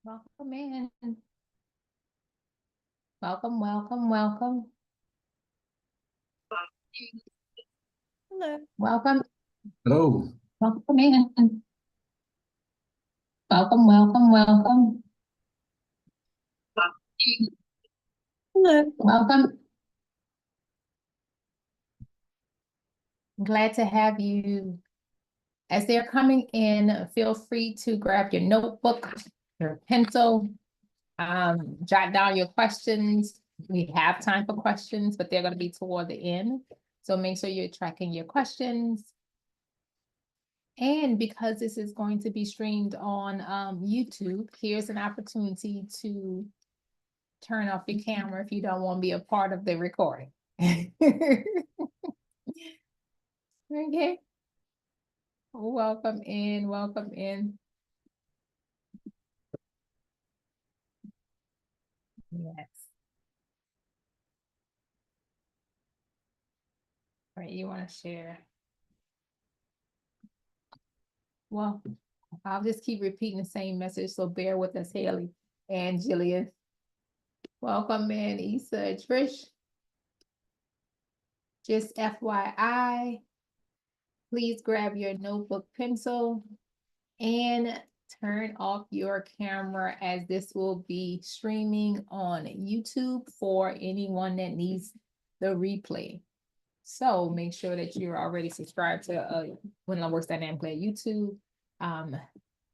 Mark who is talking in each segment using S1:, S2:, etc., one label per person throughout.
S1: Welcome in. Welcome, welcome, welcome.
S2: Hello.
S1: Welcome,
S3: Hello.
S1: welcome in. Welcome, welcome, welcome.
S2: Hello.
S1: Welcome. Glad to have you. As they're coming in, feel free to grab your notebook, your pencil, jot down your questions. We have time for questions, but they're going to be toward the end. So make sure you're tracking your questions. And because this is going to be streamed on YouTube, here's an opportunity to turn off your camera if you don't want to be a part of the recording. Okay. Welcome in, welcome in. Yes. All right, you want to share? Well, I'll just keep repeating the same message, so bear with us, Haley and Jillian. Welcome in, Issa, Trish. Just FYI, please grab your notebook, pencil, and turn off your camera, as this will be streaming on YouTube for anyone that needs the replay. So make sure that you're already subscribed to When Love Works Dynamically at YouTube.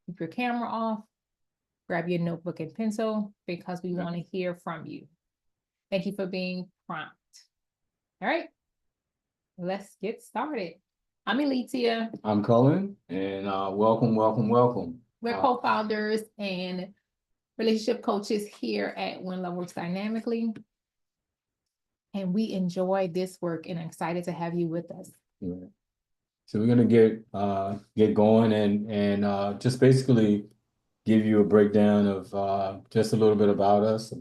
S1: Keep your camera off, grab your notebook and pencil, because we want to hear from you. Thank you for being prompt. All right, let's get started. I'm Elitia.
S3: I'm Cullen, and welcome.
S1: We're co-founders and relationship coaches here at When Love Works Dynamically. And we enjoy this work and excited to have you with us.
S3: Right. So we're gonna get going and just basically give you a breakdown of just a little bit about us,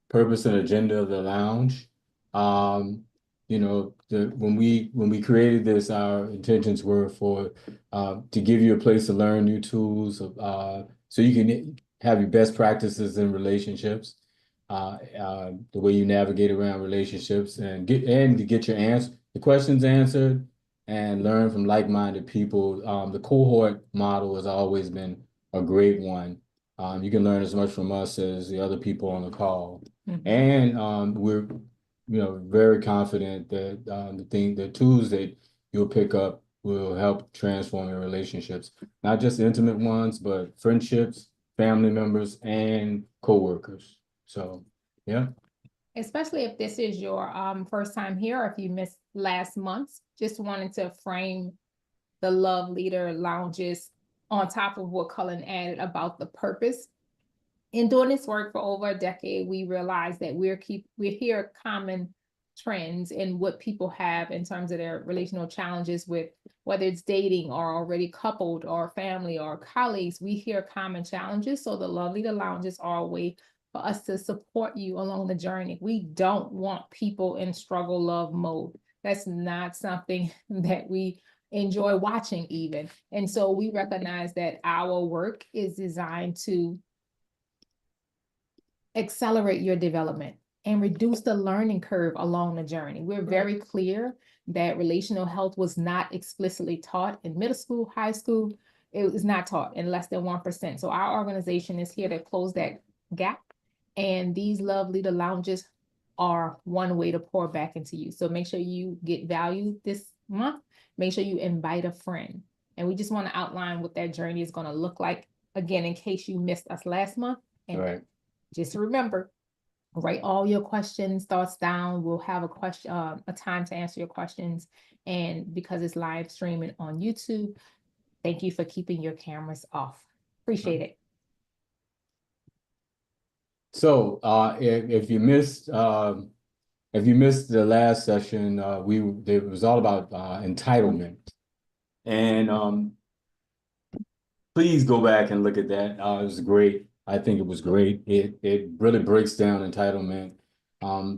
S3: purpose and agenda of the lounge. When we created this, our intentions were for to give you a place to learn new tools, so you can have your best practices in relationships, the way you navigate around relationships, and to get the questions answered, and learn from like-minded people. The cohort model has always been a great one. You can learn as much from us as the other people on the call.
S1: Mhm.
S3: And we're very confident that the tools that you'll pick up will help transform your relationships, not just intimate ones, but friendships, family members, and coworkers. So, yeah.
S1: Especially if this is your first time here, or if you missed last month's, just wanted to frame the Love Leader Lounges on top of what Cullen added about the purpose. In doing this work for over a decade, we realized that we hear common trends in what people have in terms of their relational challenges, with whether it's dating or already coupled or family or colleagues. We hear common challenges. So the Love Leader Lounges are a way for us to support you along the journey. We don't want people in struggle love mode. That's not something that we enjoy watching even. And so we recognize that our work is designed to accelerate your development and reduce the learning curve along the journey. We're very clear that relational health was not explicitly taught in middle school, high school. It was not taught in less than 1%. So our organization is here to close that gap. And these Love Leader Lounges are one way to pour back into you. So make sure you get value this month. Make sure you invite a friend. And we just want to outline what that journey is going to look like, again, in case you missed us last month. And
S3: Right.
S1: just remember, write all your questions, thoughts down. We'll have a time to answer your questions. And because it's live streaming on YouTube, thank you for keeping your cameras off. Appreciate it.
S3: So if you missed the last session, it was all about entitlement, and please go back and look at that. It was great. I think it was great. It really breaks down entitlement.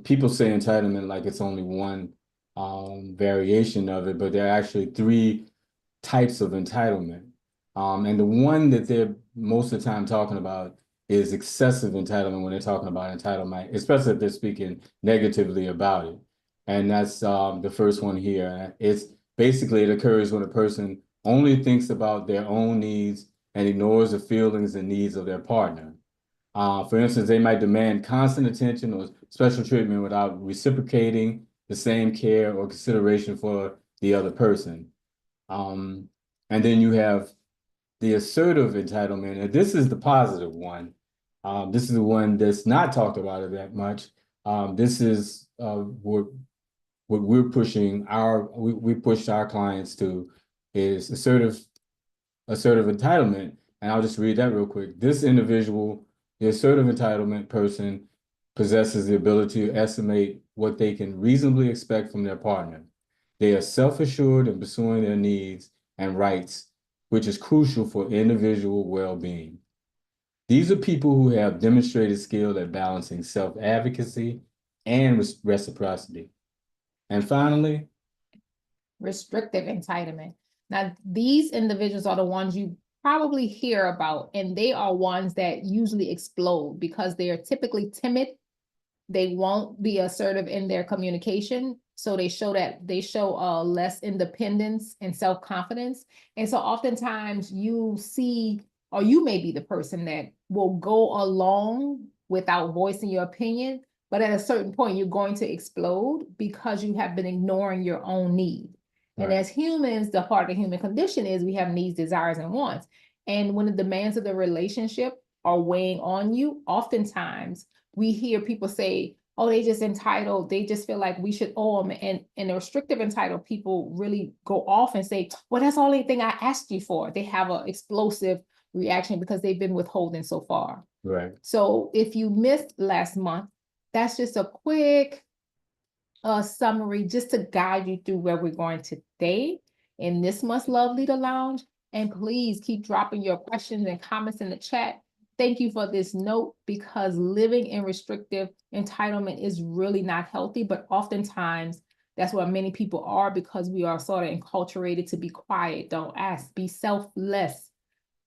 S3: People say entitlement like it's only one variation of it, but there are actually three types of entitlement. And the one that they're most of the time talking about is excessive entitlement when they're talking about entitlement, especially if they're speaking negatively about it. And that's the first one here. It's basically, it occurs when a person only thinks about their own needs and ignores the feelings and needs of their partner. For instance, they might demand constant attention or special treatment without reciprocating the same care or consideration for the other person. And then you have the assertive entitlement, and this is the positive one. This is the one that's not talked about that much. This is what we're pushing we pushed our clients to is assertive entitlement. And I'll just read that real quick. This individual, the assertive entitlement person, possesses the ability to estimate what they can reasonably expect from their partner. They are self-assured in pursuing their needs and rights, which is crucial for individual well-being. These are people who have demonstrated skill at balancing self-advocacy and reciprocity. And finally,
S1: restrictive entitlement. Now, these individuals are the ones you probably hear about, and they are ones that usually explode because they are typically timid. They won't be assertive in their communication. So they show less independence and self-confidence. And so oftentimes you see, or you may be the person that will go along without voicing your opinion, but at a certain point, you're going to explode because you have been ignoring your own need. And
S3: Right.
S1: as humans, the part of the human condition is we have needs, desires, and wants. And when the demands of the relationship are weighing on you, oftentimes we hear people say, oh, they just entitled, they just feel like we should owe them. And the restrictive entitled people really go off and say, well, that's the only thing I asked you for. They have an explosive reaction because they've been withholding so far.
S3: right.
S1: So if you missed last month, that's just a quick summary just to guide you through where we're going today in this month's Love Leader Lounge. And please keep dropping your questions and comments in the chat. Thank you for this note, because living in restrictive entitlement is really not healthy, but oftentimes that's where many people are, because we are sort of enculturated to be quiet, don't ask, be selfless,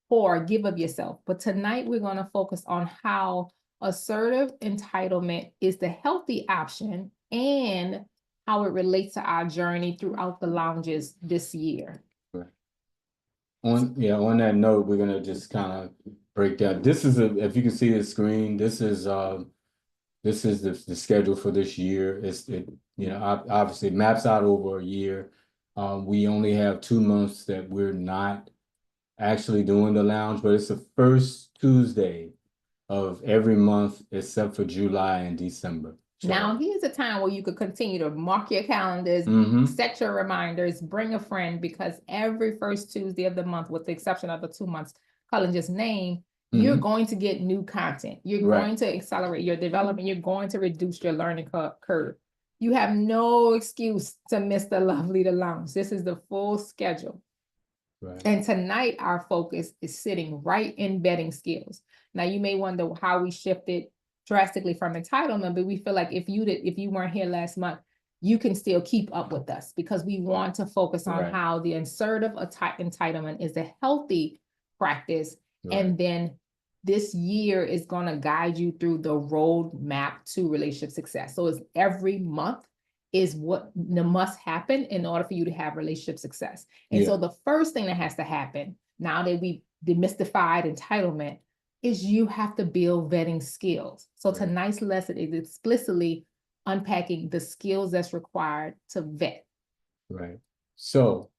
S1: or give of yourself. But tonight we're going to focus on how assertive entitlement is the healthy option and how it relates to our journey throughout the lounges this year.
S3: On that note, we're gonna just kind of break down. This is if you can see the screen, this is the schedule for this year. Obviously it maps out over a year. We only have 2 months that we're not actually doing the lounge, but it's the first Tuesday of every month except for July and December. So,
S1: Now, here's a time where you could continue to mark your calendars,
S3: mhm.
S1: set your reminders, bring a friend, because every first Tuesday of the month, with the exception of the 2 months Cullen just named, you're going to get new content. You're
S3: Right.
S1: going to accelerate your development. You're going to reduce your learning curve. You have no excuse to miss the Love Leader Lounge. This is the full schedule.
S3: Right.
S1: And tonight, our focus is sitting right in vetting skills. Now, you may wonder how we shifted drastically from entitlement, but we feel like if you weren't here last month, you can still keep up with us, because we want to focus on
S3: Right.
S1: how the assertive entitlement is a healthy practice.
S3: Right.
S1: And then this year is going to guide you through the roadmap to relationship success. So it's every month is what must happen in order for you to have relationship success. And so the first thing that has to happen, now that we demystified entitlement, is you have to build vetting skills. So
S3: Right.
S1: tonight's lesson is explicitly unpacking the skills that's required to vet.
S3: Right. So,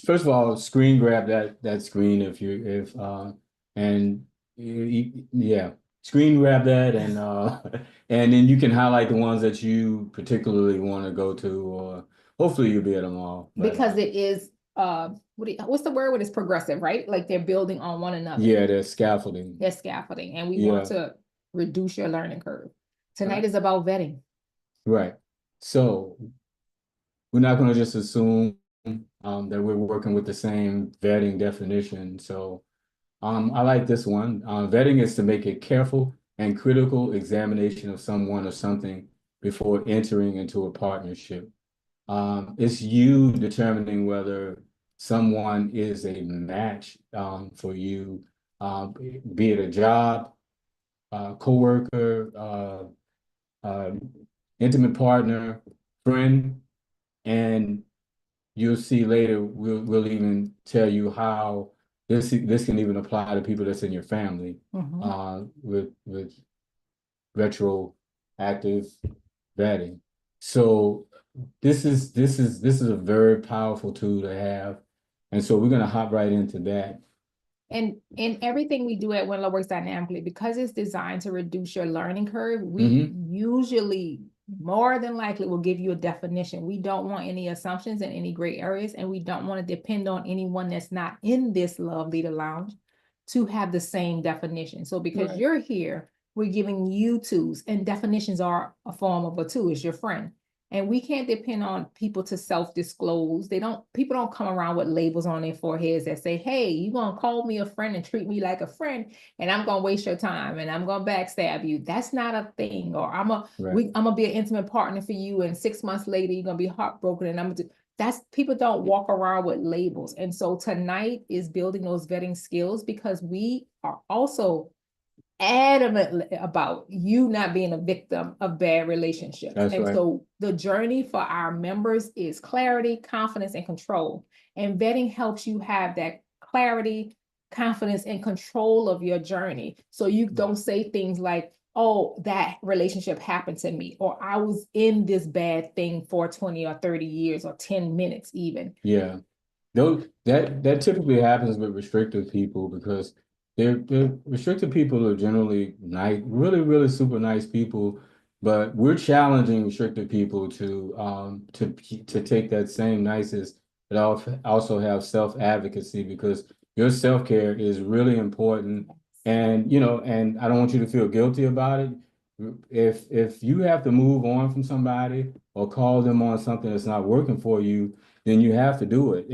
S3: first of all, screen grab that screen screen grab that, and then you can highlight the ones that you particularly want to go to, or hopefully you'll be at them all.
S1: Because it is what's the word when it's progressive, right? Like they're building on one another.
S3: Yeah, there's scaffolding.
S1: There's scaffolding, and we want to reduce your learning curve. Tonight is about vetting.
S3: Right. So we're not going to just assume that we're working with the same vetting definition. So I like this one. Vetting is to make a careful and critical examination of someone or something before entering into a partnership. It's you determining whether someone is a match for you be it a job, coworker, intimate partner, friend, and you'll see later, we'll even tell you how this can even apply to people that's in your family, with retroactive vetting. So this is a very powerful tool to have. And so we're gonna hop right into that.
S1: And in everything we do at Winlow Works Dynamically, because it's designed to reduce your learning curve, we usually more than likely will give you a definition. We don't want any assumptions in any gray areas, and we don't want to depend on anyone that's not in this Love Leader Lounge to have the same definition. So because
S3: Right.
S1: you're here, we're giving you tools, and definitions are a form of a tool, it's your friend. And we can't depend on people to self-disclose. People don't come around with labels on their foreheads that say, hey, you're gonna call me a friend and treat me like a friend, and I'm gonna waste your time and I'm gonna backstab you. That's not a thing. Or I'm gonna be an intimate partner for you, and 6 months later, you're gonna be heartbroken, and that's people don't walk around with labels. And so tonight is building those vetting skills, because we are also adamant about you not being a victim of bad relationships.
S3: That's
S1: and
S3: right.
S1: So the journey for our members is clarity, confidence, and control. And vetting helps you have that clarity, confidence, and control of your journey. So you don't say things like, oh, that relationship happened to me, or I was in this bad thing for 20 or 30 years or 10 minutes even.
S3: Yeah. That typically happens with restricted people, because they're restricted people are generally nice, really, really super nice people, but we're challenging restricted people to take that same niceness, but also have self-advocacy, because your self-care is really important. And and I don't want you to feel guilty about it. If you have to move on from somebody or call them on something that's not working for you, then you have to do it.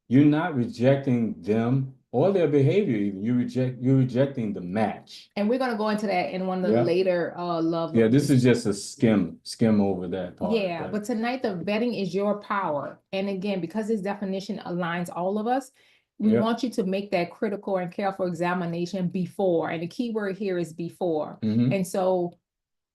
S3: You're not rejecting them or their behavior even. You're rejecting the match.
S1: And we're gonna go into that in one of the
S3: Yeah.
S1: later love.
S3: Yeah, this is just a skim over that part.
S1: Yeah, but tonight the vetting is your power. And again, because this definition aligns all of us, we
S3: Yep.
S1: want you to make that critical and careful examination before. And the key word here is before.
S3: Mhm.
S1: And so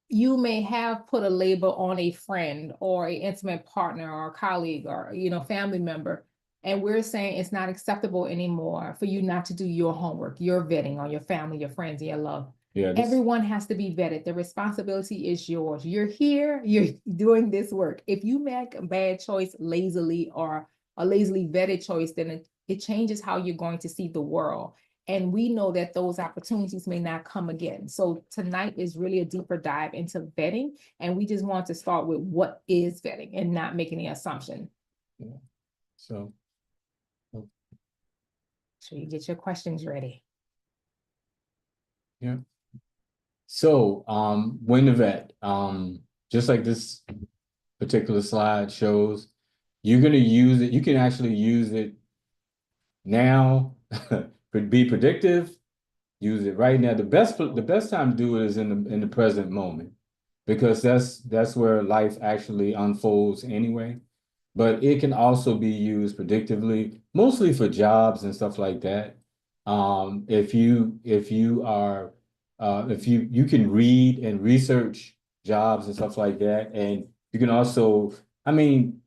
S1: you may have put a label on a friend or an intimate partner or a colleague or family member. And we're saying it's not acceptable anymore for you not to do your homework, your vetting on your family, your friends, and your love.
S3: Yeah,
S1: Everyone has to be vetted. The responsibility is yours. You're here, you're doing this work. If you make a bad choice lazily, or a lazily vetted choice, then it changes how you're going to see the world. And we know that those opportunities may not come again. So tonight is really a deeper dive into vetting. And we just want to start with what is vetting and not make any assumption.
S3: Yeah. So
S1: you get your questions ready.
S3: Yeah. So when to vet, just like this particular slide shows, you're gonna use it. You can actually use it now. Be predictive. Use it right now. The best time to do it is in the present moment, because that's where life actually unfolds anyway. But it can also be used predictively, mostly for jobs and stuff like that. If you can read and research jobs and stuff like that, and you can also, I mean,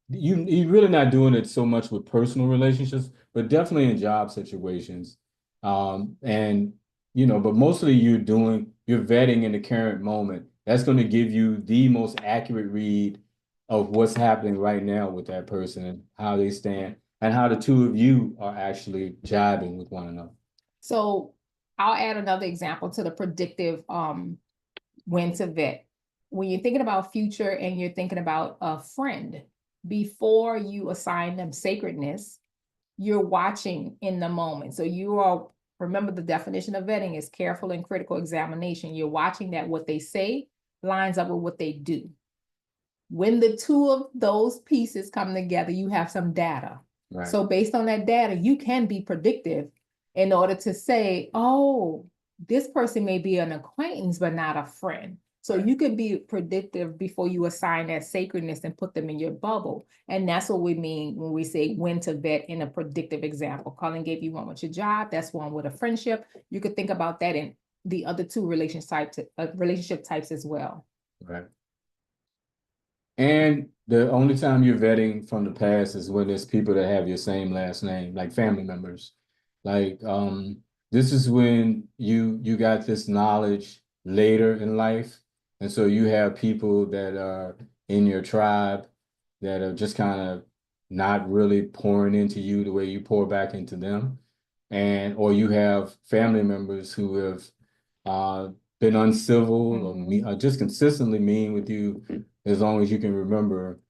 S3: you're really not doing it so much with personal relationships, but definitely in job situations. And but mostly you're vetting in the current moment. That's going to give you the most accurate read of what's happening right now with that person and how they stand and how the two of you are actually jiving with one another.
S1: So I'll add another example to the predictive when to vet. When you're thinking about future and you're thinking about a friend, before you assign them sacredness, you're watching in the moment. So remember, the definition of vetting is careful and critical examination. You're watching that what they say lines up with what they do. When the two of those pieces come together, you have some data.
S3: Right.
S1: So based on that data, you can be predictive in order to say, oh, this person may be an acquaintance, but not a friend. So you can be predictive before you assign that sacredness and put them in your bubble. And that's what we mean when we say when to vet in a predictive example. Colin gave you one with your job. That's one with a friendship. You could think about that in the other two relationship types as well.
S3: Right. And the only time you're vetting from the past is when there's people that have your same last name, like family members. Like, this is when you got this knowledge later in life. And so you have people that are in your tribe that are just kind of not really pouring into you the way you pour back into them. Or you have family members who have been uncivil or just consistently mean with you as long as you can remember.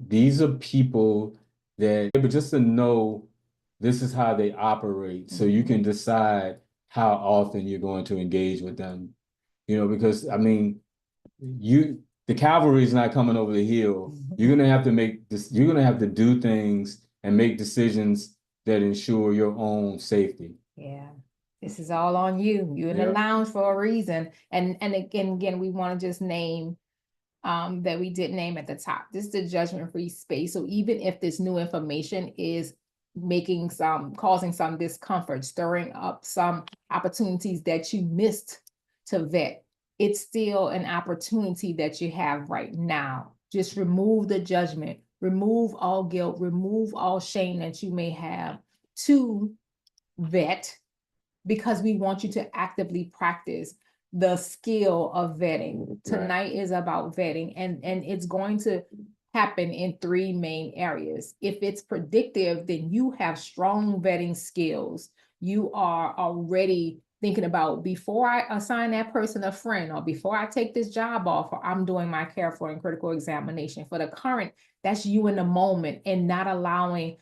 S3: These are people that, but just to know this is how they operate, so you can decide how often you're going to engage with them. Because I mean, the cavalry is not coming over the hill. You're gonna have to make this. You're gonna have to do things and make decisions that ensure your own safety.
S1: Yeah. This is all on you. You're in the
S3: Yeah.
S1: lounge for a reason. And again, we want to just name that we did name at the top. This is the judgment-free space. So even if this new information is causing some discomfort, stirring up some opportunities that you missed to vet, it's still an opportunity that you have right now. Just remove the judgment, remove all guilt, remove all shame that you may have to vet, because we want you to actively practice the skill of vetting.
S3: Right.
S1: Tonight is about vetting, and it's going to happen in three main areas. If it's predictive, then you have strong vetting skills. You are already thinking about, before I assign that person a friend, or before I take this job off, or I'm doing my careful and critical examination. For the current, that's you in the moment, and not allowing,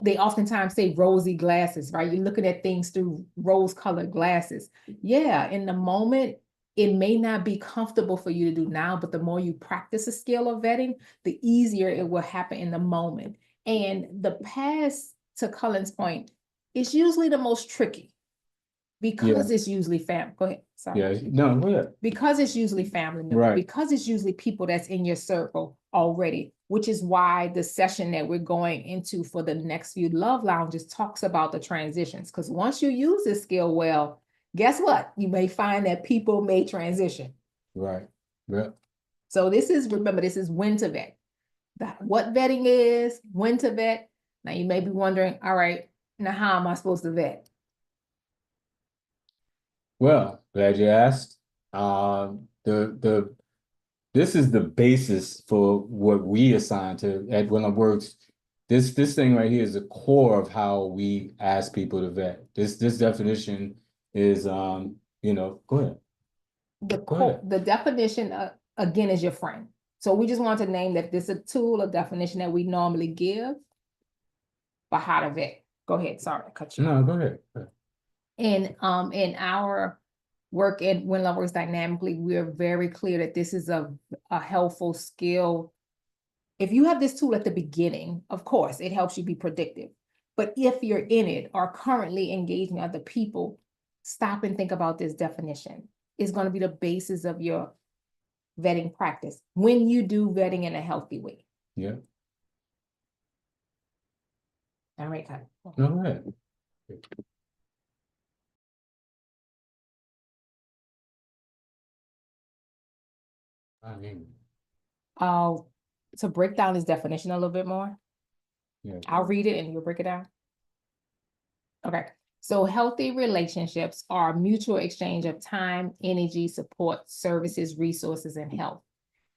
S1: they oftentimes say rosy glasses, right? You're looking at things through rose-colored glasses. Yeah, in the moment, it may not be comfortable for you to do now, but the more you practice a skill of vetting, the easier it will happen in the moment. And the past, to Cullen's point, is usually the most tricky, because it's usually family. Go ahead, sorry.
S3: Yeah, no, go ahead.
S1: Because it's usually family members,
S3: Right.
S1: because it's usually people that's in your circle already, which is why the session that we're going into for the next few love lounges talks about the transitions. Because once you use this skill well, guess what? You may find that people may transition.
S3: Right. Yeah.
S1: So remember, this is when to vet. What vetting is, when to vet. Now you may be wondering, all right, now how am I supposed to vet?
S3: Well, glad you asked. This is the basis for what we assign to at Windlove Works. This thing right here is the core of how we ask people to vet. This definition is go ahead.
S1: The definition again is your friend. So we just want to name that this is a tool, a definition that we normally give for how to vet. Go ahead. Sorry, I cut you off.
S3: No, go ahead.
S1: In our work at Windlove Works Dynamically, we're very clear that this is a helpful skill. If you have this tool at the beginning, of course, it helps you be predictive. But if you're in it or currently engaging other people, stop and think about this definition. It's going to be the basis of your vetting practice when you do vetting in a healthy way.
S3: Yeah.
S1: All right, Kyle.
S3: No, go ahead. I mean,
S1: To break down this definition a little bit more,
S3: yeah.
S1: I'll read it and you'll break it down. Okay, so healthy relationships are mutual exchange of time, energy, support, services, resources, and health.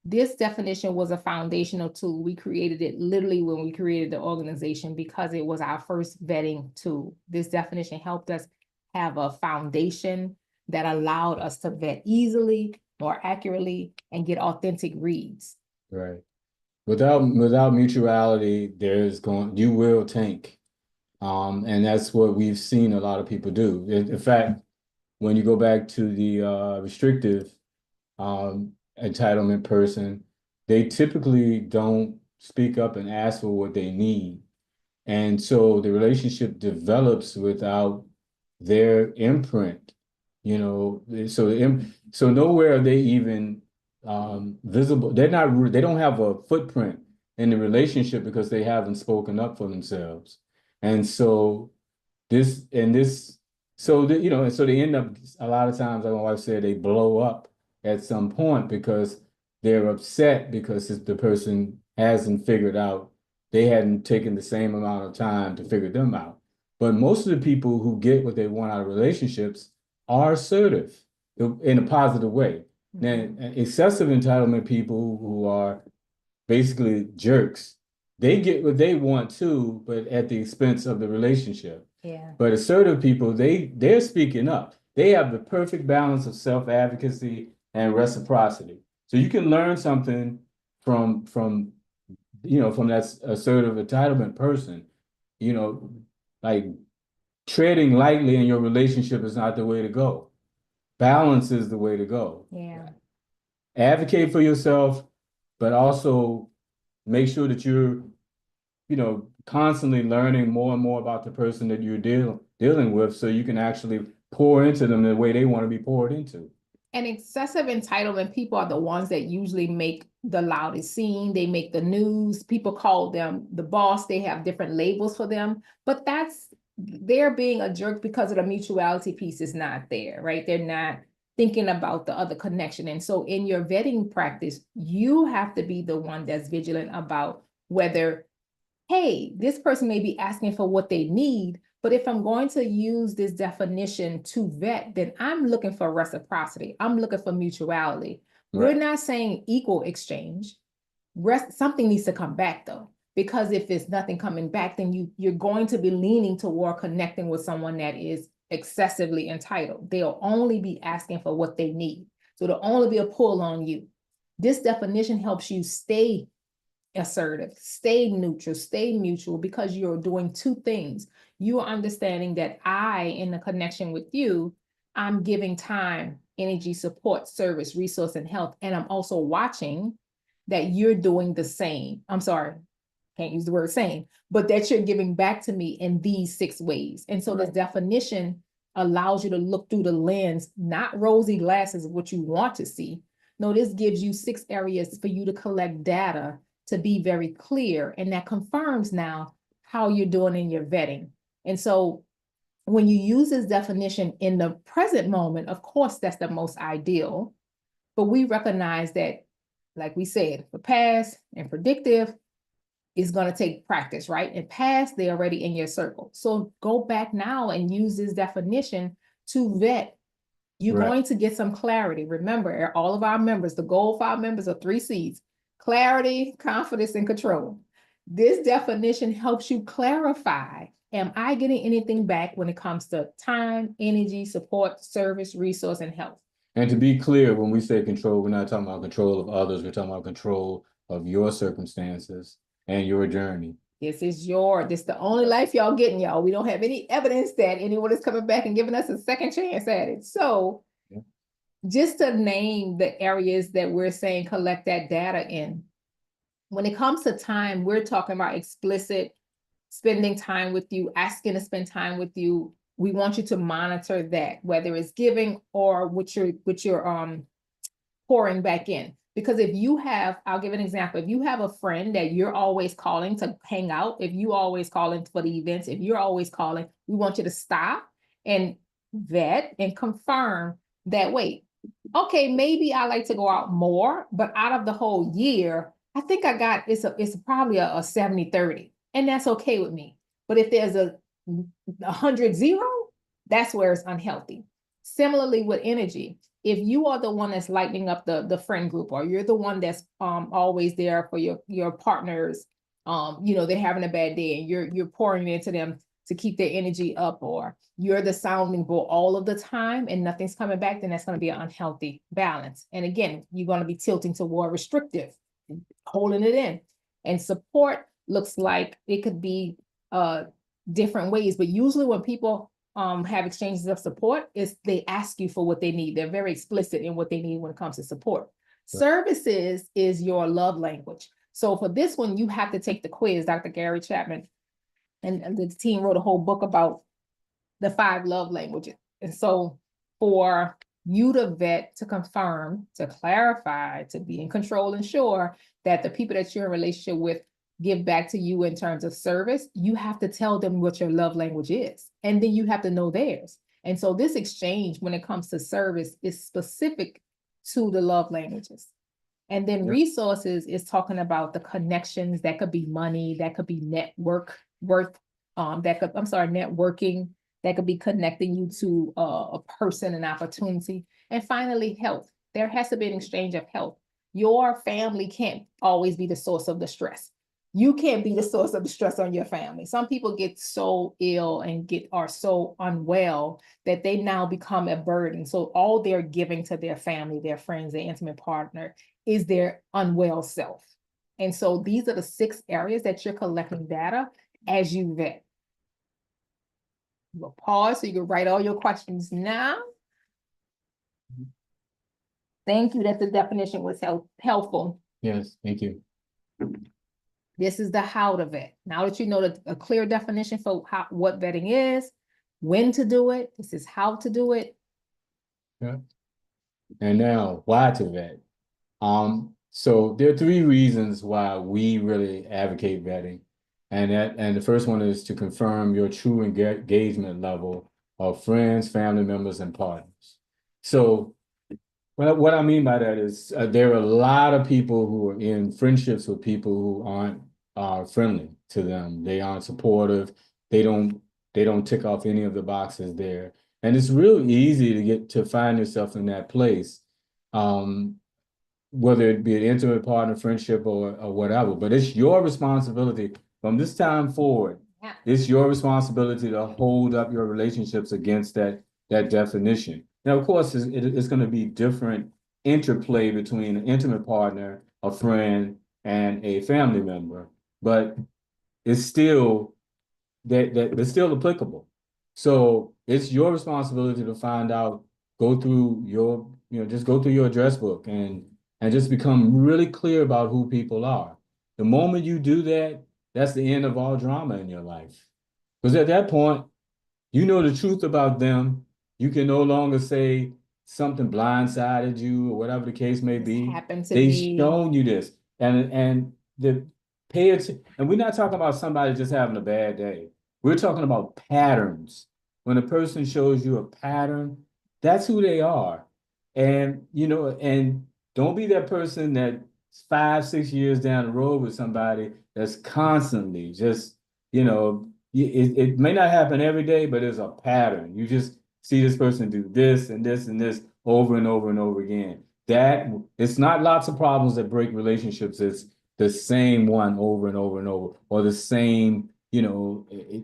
S1: This definition was a foundational tool. We created it literally when we created the organization because it was our first vetting tool. This definition helped us have a foundation that allowed us to vet easily, more accurately, and get authentic reads.
S3: Right. Without mutuality, you will tank. And that's what we've seen a lot of people do. In fact, when you go back to the restrictive entitlement person, they typically don't speak up and ask for what they need. And so the relationship develops without their imprint, so nowhere are they even visible. They don't have a footprint in the relationship because they haven't spoken up for themselves. And so so they end up, a lot of times, like my wife said, they blow up at some point because they're upset because the person hasn't figured out, they hadn't taken the same amount of time to figure them out. But most of the people who get what they want out of relationships are assertive in a positive way. Now, excessive entitlement people who are basically jerks, they get what they want too, but at the expense of the relationship.
S1: Yeah.
S3: But assertive people, they're speaking up. They have the perfect balance of self-advocacy and reciprocity. So you can learn something from that assertive entitlement person. Like treading lightly in your relationship is not the way to go. Balance is the way to go.
S1: Yeah.
S3: Advocate for yourself, but also make sure that you're, constantly learning more and more about the person that you're dealing with, so you can actually pour into them the way they want to be poured into.
S1: And excessive entitlement people are the ones that usually make the loudest scene. They make the news. People call them the boss. They have different labels for them, but they're being a jerk because of the mutuality piece is not there, right? They're not thinking about the other connection. And so in your vetting practice, you have to be the one that's vigilant about whether, hey, this person may be asking for what they need, but if I'm going to use this definition to vet, then I'm looking for reciprocity. I'm looking for mutuality.
S3: Right.
S1: We're not saying equal exchange. Something needs to come back though, because if there's nothing coming back, then you're going to be leaning toward connecting with someone that is excessively entitled. They'll only be asking for what they need. So there'll only be a pull on you. This definition helps you stay assertive, stay neutral, stay mutual, because you're doing two things. You are understanding that in the connection with you, I'm giving time, energy, support, service, resource, and health. And I'm also watching that you're doing the same. I'm sorry, can't use the word same, but that you're giving back to me in these 6 ways. And so this definition allows you to look through the lens, not rosy glasses of what you want to see. No, this gives you 6 areas for you to collect data to be very clear. And that confirms now how you're doing in your vetting. And so when you use this definition in the present moment, of course, that's the most ideal. But we recognize that, like we said, for past and predictive is going to take practice, right? And past, they're already in your circle. So go back now and use this definition to vet. You're going to get some clarity. Remember, all of our members, the goal for our members are 3 C's: clarity, confidence, and control. This definition helps you clarify, am I getting anything back when it comes to time, energy, support, service, resource, and health?
S3: And to be clear, when we say control, we're not talking about control of others. We're talking about control of your circumstances and your journey.
S1: This is the only life y'all getting, y'all. We don't have any evidence that anyone is coming back and giving us a second chance at it. So just to name the areas that we're saying collect that data in. When it comes to time, we're talking about explicit spending time with you, asking to spend time with you. We want you to monitor that, whether it's giving or what you're pouring back in. Because if you have, I'll give an example. If you have a friend that you're always calling to hang out, if you always calling for the events, if you're always calling, we want you to stop and vet and confirm that, wait, okay, maybe I like to go out more, but out of the whole year, I think it's probably a 70-30, and that's okay with me. But if there's a 100-0, that's where it's unhealthy. Similarly with energy, if you are the one that's lighting up the friend group, or you're the one that's always there for your partners, they're having a bad day and you're pouring into them to keep their energy up, or you're the sounding board all of the time and nothing's coming back, then that's going to be an unhealthy balance. And again, you're going to be tilting toward restrictive, holding it in. And support looks like it could be different ways, but usually when people have exchanges of support, is they ask you for what they need. They're very explicit in what they need when it comes to support. Services is your love language. So for this one, you have to take the quiz. Dr. Gary Chapman and the team wrote a whole book about the 5 love languages. And so for you to vet, to confirm, to clarify, to be in control and sure that the people that you're in a relationship with give back to you in terms of service. You have to tell them what your love language is, and then you have to know theirs. And so this exchange, when it comes to service, is specific to the love languages. And then
S3: Yep.
S1: resources is talking about the connections. That could be money, that could be networking, that could be connecting you to a person, an opportunity. And finally, health. There has to be an exchange of health. Your family can't always be the source of the stress. You can't be the source of the stress on your family. Some people get so ill and are so unwell that they now become a burden. So all they're giving to their family, their friends, their intimate partner is their unwell self. And so these are the 6 areas that you're collecting data as you vet. We'll pause so you can write all your questions now. Thank you that the definition was helpful.
S3: Yes, thank you.
S1: This is the how to vet. Now that you know a clear definition for what vetting is, when to do it, this is how to do it.
S3: And now, why to vet? So there are 3 reasons why we really advocate vetting. And the first one is to confirm your true engagement level of friends, family members, and partners. So what I mean by that is there are a lot of people who are in friendships with people who aren't friendly to them. They aren't supportive. They don't tick off any of the boxes there. And it's real easy to find yourself in that place, whether it be an intimate partner, friendship, or whatever. But it's your responsibility from this time forward.
S1: Yeah.
S3: It's your responsibility to hold up your relationships against that definition. Now, of course, it's going to be different interplay between an intimate partner, a friend, and a family member, but it's still that it's still applicable. So it's your responsibility to find out, go through your, just go through your address book and just become really clear about who people are. The moment you do that, that's the end of all drama in your life. Because at that point, you know the truth about them. You can no longer say something blindsided you or whatever the case may be.
S1: Happened to
S3: They've
S1: me.
S3: shown you this. And pay attention. And we're not talking about somebody just having a bad day. We're talking about patterns. When a person shows you a pattern, that's who they are. And, and don't be that person that's 5, 6 years down the road with somebody that's constantly just, it may not happen every day, but there's a pattern. You just see this person do this and this and this over and over and over again. That it's not lots of problems that break relationships. It's the same one over and over and over, or the same,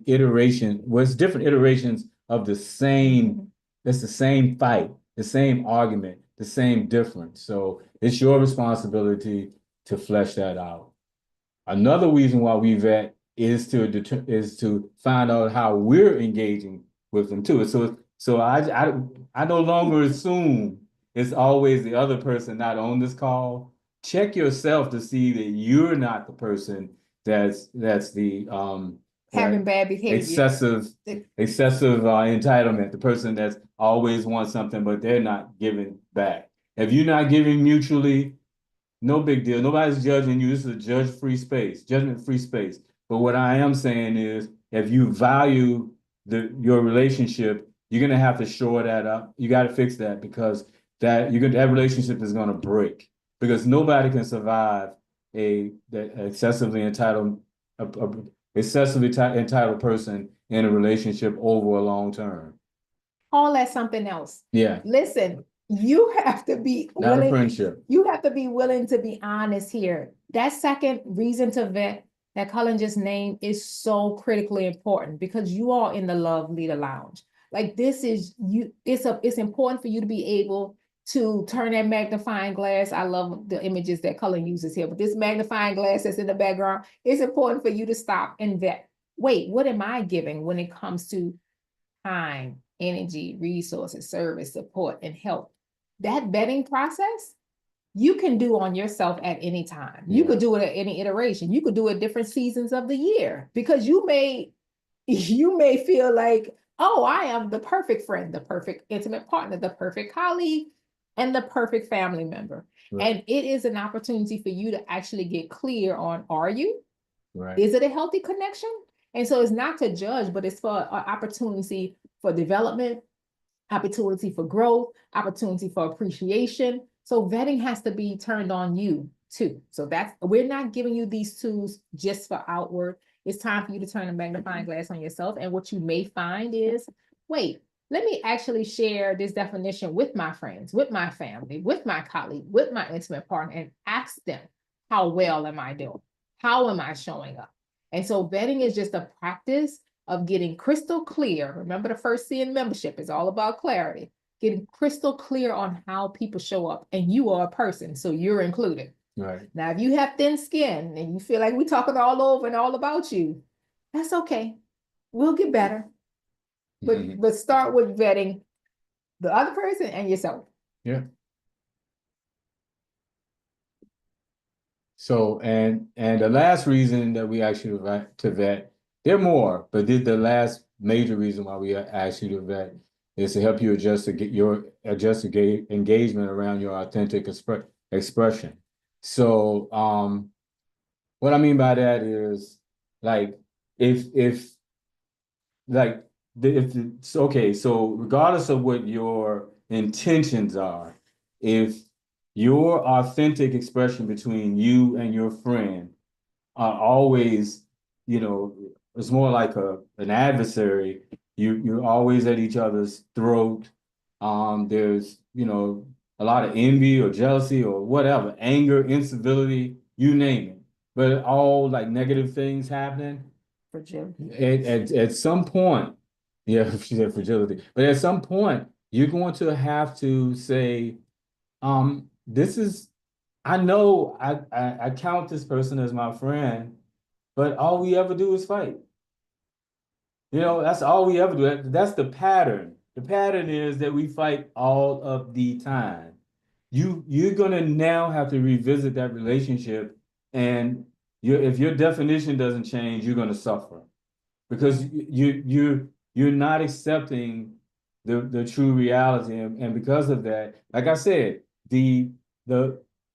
S3: iteration. Well, it's different iterations of the same. It's the same fight, the same argument, the same difference. So it's your responsibility to flesh that out. Another reason why we vet is to find out how we're engaging with them too. So I no longer assume it's always the other person not on this call. Check yourself to see that you're not the person that's the
S1: Having bad behavior.
S3: excessive entitlement, the person that's always wants something but they're not giving back. If you're not giving mutually, no big deal. Nobody's judging you. This is a judgment-free space. But what I am saying is, if you value your relationship, you're gonna have to shore that up. You got to fix that, because that relationship is gonna break, because nobody can survive that excessively entitled person in a relationship over a long term.
S1: Call that something else.
S3: Yeah.
S1: Listen, you have to be
S3: Not
S1: willing.
S3: a friendship.
S1: You have to be willing to be honest here. That second reason to vet that Cullen just named is so critically important, because you are in the Love Leader Lounge. Like, this is you. It's important for you to be able to turn that magnifying glass. I love the images that Cullen uses here, but this magnifying glass that's in the background, it's important for you to stop and vet. Wait, what am I giving when it comes to time, energy, resources, service, support, and help? That vetting process, you can do on yourself at any time. You could do it at any iteration. You could do it different seasons of the year, because you may feel like oh, I am the perfect friend, the perfect intimate partner, the perfect colleague, and the perfect family member.
S3: Right.
S1: And it is an opportunity for you to actually get clear on, are you?
S3: Right.
S1: Is it a healthy connection? And so it's not to judge, but it's for an opportunity for development, opportunity for growth, opportunity for appreciation. So vetting has to be turned on you too. So we're not giving you these tools just for outward. It's time for you to turn a magnifying glass on yourself. And what you may find is, wait, let me actually share this definition with my friends, with my family, with my colleague, with my intimate partner, and ask them, how well am I doing? How am I showing up? And so vetting is just a practice of getting crystal clear. Remember, the first C in membership is all about clarity. Getting crystal clear on how people show up, and you are a person, so you're included.
S3: Right.
S1: Now, if you have thin skin and you feel like we're talking all over and all about you, that's okay. We'll get better. But start with vetting the other person and yourself.
S3: Yeah. So, and the last reason that we ask you to vet, there are more, but the last major reason why we ask you to vet is to help you adjust engagement around your authentic expression. So, what I mean by that is, like, if it's okay, so regardless of what your intentions are, if your authentic expression between you and your friend are always, it's more like an adversary. You're always at each other's throat. There's, a lot of envy or jealousy or whatever, anger, incivility, you name it. But all like negative things happening.
S1: Fragility.
S3: At some point, yeah, she said fragility. But at some point, you're going to have to say, I know I count this person as my friend, but all we ever do is fight. That's all we ever do. That's the pattern. The pattern is that we fight all of the time. You're gonna now have to revisit that relationship, and if your definition doesn't change, you're gonna suffer because you're not accepting the true reality, and because of that, like I said, the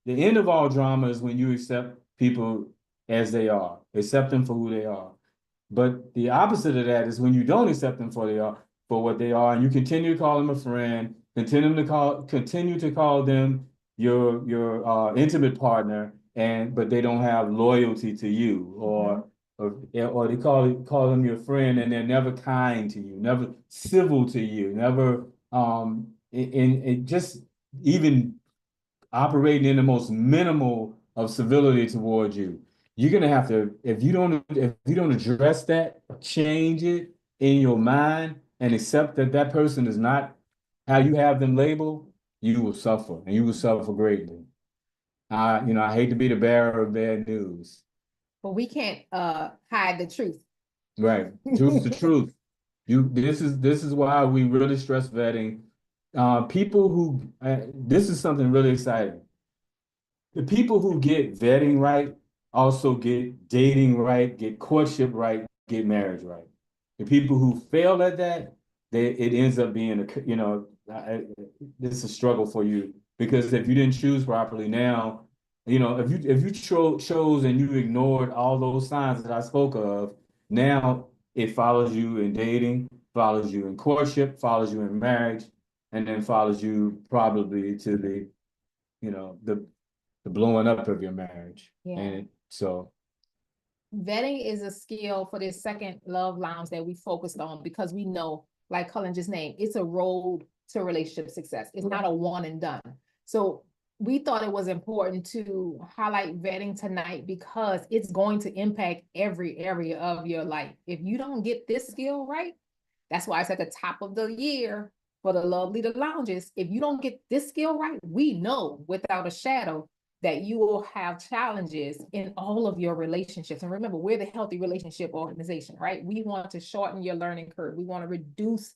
S3: end of all drama is when you accept people as they are, accept them for who they are. But the opposite of that is when you don't accept them for what they are, and you continue to call them a friend, continue to call them your intimate partner, but they don't have loyalty to you, or they call them your friend, and they're never kind to you, never civil to you, never in just even operating in the most minimal of civility towards you. You're gonna have to, if you don't address that, change it in your mind, and accept that person is not how you have them labeled, you will suffer, and you will suffer greatly. I hate to be the bearer of bad news.
S1: But we can't hide the truth.
S3: Right. Truth's the truth. This is why we really stress vetting. People who this is something really exciting. The people who get vetting right also get dating right, get courtship right, get marriage right. The people who fail at that, it ends up being this is a struggle for you, because if you didn't choose properly now, if you chose and you ignored all those signs that I spoke of, now it follows you in dating, follows you in courtship, follows you in marriage, and then follows you probably to the blowing up of your marriage.
S1: Yeah.
S3: And so
S1: vetting is a skill for this second love lounge that we focused on, because we know, like Cullen just named, it's a road to relationship success. It's not a one and done. So we thought it was important to highlight vetting tonight because it's going to impact every area of your life. If you don't get this skill right, that's why it's at the top of the year for the Love Leader Lounges. If you don't get this skill right, we know without a shadow that you will have challenges in all of your relationships. And remember, we're the Healthy Relationship Organization, right? We want to shorten your learning curve. We want to reduce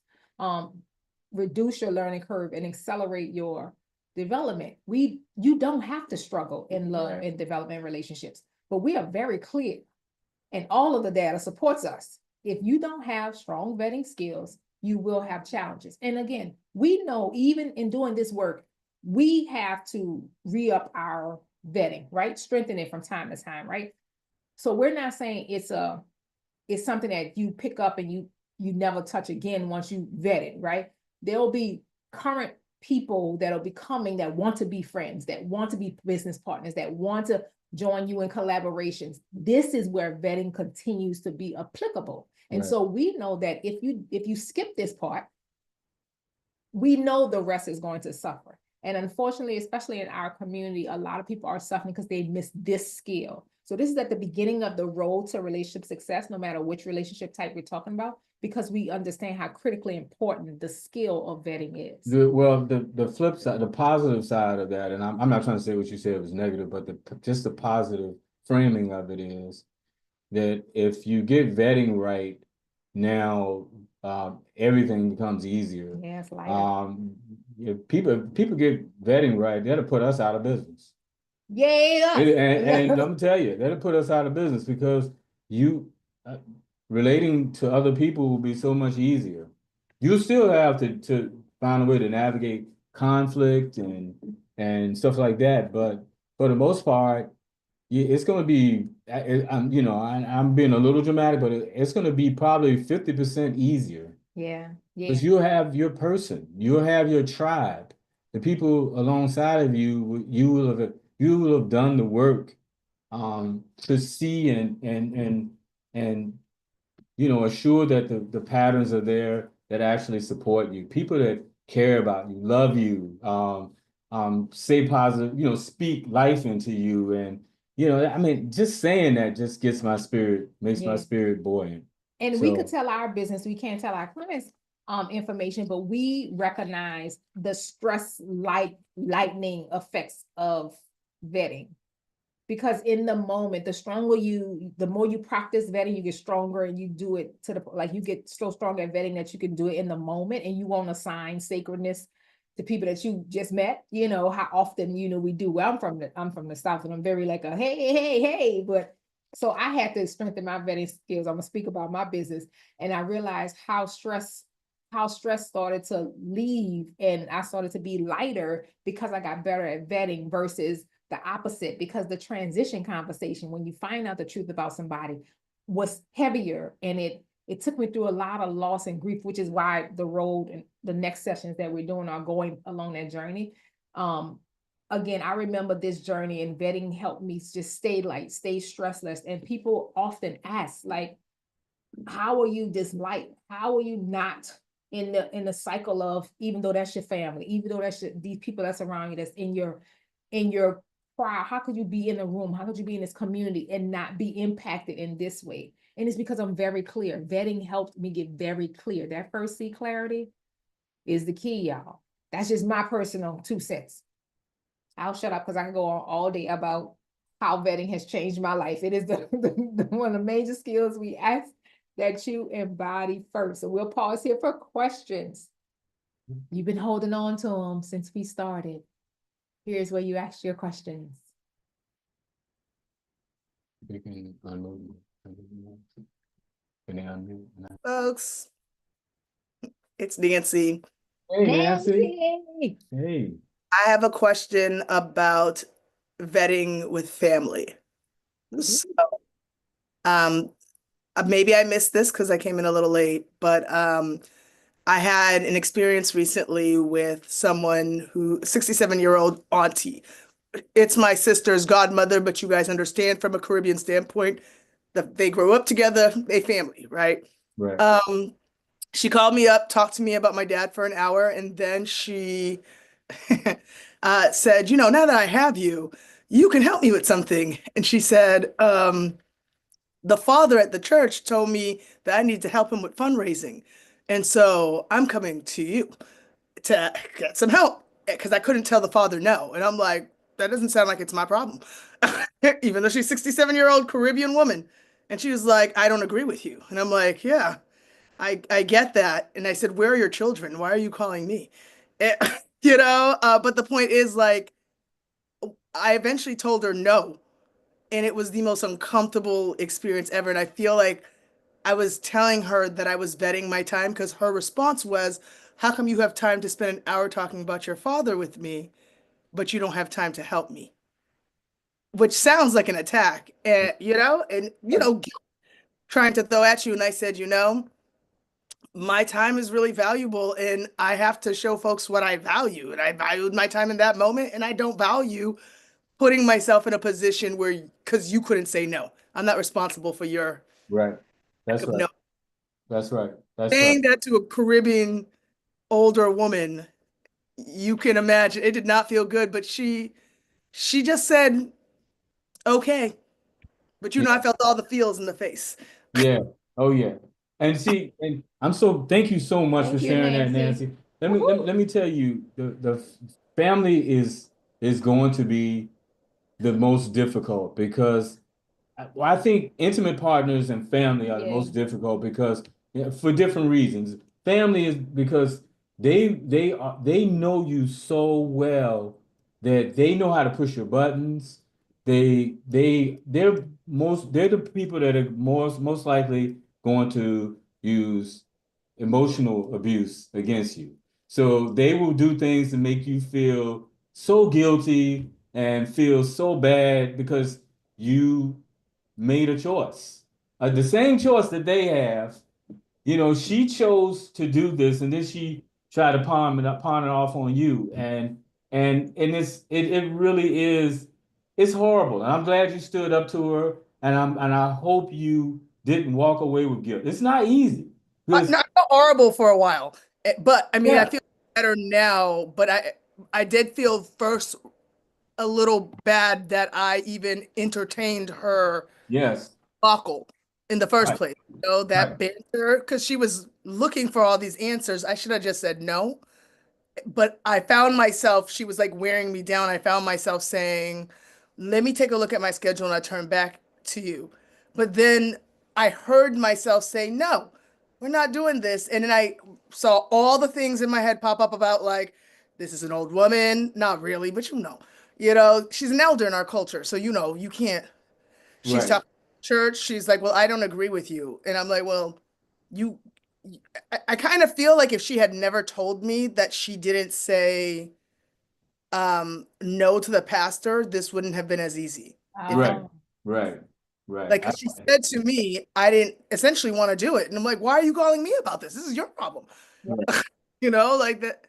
S1: your learning curve and accelerate your development. You don't have to struggle in love and development relationships, but we are very clear, and all of the data supports us. If you don't have strong vetting skills, you will have challenges. And again, we know even in doing this work, we have to re-up our vetting, right? Strengthen it from time to time, right? So we're not saying it's something that you pick up and you never touch again once you vet it, right? There'll be current people that'll be coming that want to be friends, that want to be business partners, that want to join you in collaborations. This is where vetting continues to be applicable. And
S3: Right.
S1: so we know that if you skip this part, we know the rest is going to suffer. And unfortunately, especially in our community, a lot of people are suffering because they miss this skill. So this is at the beginning of the road to relationship success, no matter which relationship type we're talking about, because we understand how critically important the skill of vetting is.
S3: The flip side, the positive side of that, and I'm not trying to say what you said was negative, but just the positive framing of it is that if you get vetting right, now everything becomes easier.
S1: Yeah, it's lighter.
S3: If people get vetting right, that'll put us out of business.
S1: Yeah.
S3: And I'm gonna tell you, that'll put us out of business because you relating to other people will be so much easier. You still have to find a way to navigate conflict and stuff like that, but for the most part, it's going to be. I'm being a little dramatic, but it's going to be probably 50% easier.
S1: Yeah.
S3: Because you'll have your person, you'll have your tribe, the people alongside of you. You will have done the work to see and assure that the patterns are there that actually support you. People that care about you, love you, say positive, speak life into you. And I mean, just saying that just gets my spirit, makes my spirit buoyant.
S1: And we could tell our business, we can't tell our clients information, but we recognize the stress lightning effects of vetting. Because in the moment, the more you practice vetting, you get stronger and you do it you get so strong at vetting that you can do it in the moment and you won't assign sacredness to people that you just met. You know, how often, we do. Well, I'm from the South and I'm very like a, hey, but so I had to strengthen my vetting skills. I'm gonna speak about my business. And I realized how stress started to leave and I started to be lighter because I got better at vetting versus the opposite, because the transition conversation, when you find out the truth about somebody, was heavier, and it took me through a lot of loss and grief, which is why the road and the next sessions that we're doing are going along that journey. Again, I remember this journey, and vetting helped me just stay light, stay stressless. And people often ask, like, how are you this light? How are you not in the cycle of, even though that's your family, even though that's these people that's around you, that's in your crowd, how could you be in a room? How could you be in this community and not be impacted in this way? And it's because I'm very clear. Vetting helped me get very clear. That first C, clarity, is the key, y'all. That's just my personal 2 cents. I'll shut up because I can go on all day about how vetting has changed my life. It is one of the major skills we ask that you embody first. So we'll pause here for questions. You've been holding on to them since we started. Here's where you ask your questions.
S2: Folks, it's Nancy.
S3: Hey, Nancy. Hey.
S2: I have a question about vetting with family. So, maybe I missed this because I came in a little late, but I had an experience recently with someone 67-year-old auntie. It's my sister's godmother, but you guys understand from a Caribbean standpoint that they grow up together, they family, right?
S3: Right.
S2: She called me up, talked to me about my dad for an hour, and then she said, now that I have you, you can help me with something. And she said, the father at the church told me that I need to help him with fundraising. And so I'm coming to you to get some help because I couldn't tell the father no. And I'm like, that doesn't sound like it's my problem, even though she's a 67-year-old Caribbean woman. And she was like, I don't agree with you. And I'm like, yeah, I get that. And I said, where are your children? Why are you calling me? But the point is, like, I eventually told her no. And it was the most uncomfortable experience ever. And I feel like I was telling her that I was vetting my time because her response was, how come you have time to spend an hour talking about your father with me, but you don't have time to help me? Which sounds like an attack, and trying to throw at you. And I said, my time is really valuable and I have to show folks what I value. And I valued my time in that moment. And I don't value putting myself in a position where, because you couldn't say no. I'm not responsible for your
S3: Right. That's
S2: lack of
S3: right.
S2: no.
S3: That's right. That's right.
S2: Saying that to a Caribbean older woman, you can imagine it did not feel good, but she just said, okay. But
S3: Yeah.
S2: I felt all the feels in the face.
S3: Yeah. Oh yeah. And see, and thank you so much for
S1: Thank you,
S3: sharing that,
S1: Nancy.
S3: Nancy. Let me tell you, the family is going to be the most difficult because I think intimate partners and family are the
S1: Yeah.
S3: most difficult because for different reasons. Family is because they know you so well that they know how to push your buttons. They're the people that are most likely going to use emotional abuse against you. So they will do things to make you feel so guilty and feel so bad because you made a choice. The same choice that they have, she chose to do this and then she tried to pawn it off on you. And it really is, it's horrible. And I'm glad you stood up to her and I hope you didn't walk away with guilt. It's not easy because
S2: Not horrible for a while, but I mean, I
S3: yeah,
S2: feel better now. But I did feel first a little bad that I even entertained her
S3: yes,
S2: buckle in the first
S3: right,
S2: place.
S3: right,
S2: That banter, because she was looking for all these answers. I should have just said no. But I found myself, she was like wearing me down. I found myself saying, let me take a look at my schedule and I turn back to you. But then I heard myself say, no, we're not doing this. And then I saw all the things in my head pop up about like, this is an old woman. Not really, but she's an elder in our culture. So, you can't, she's
S3: right.
S2: talking church. She's like, well, I don't agree with you. And I'm like, well, you I kind of feel like if she had never told me that she didn't say no to the pastor, this wouldn't have been as easy. If
S3: Right,
S1: Um,
S3: right, right.
S2: like 'cause she said to me, I didn't essentially want to do it. And I'm like, why are you calling me about this? This is your problem.
S3: Right.
S2: Like that.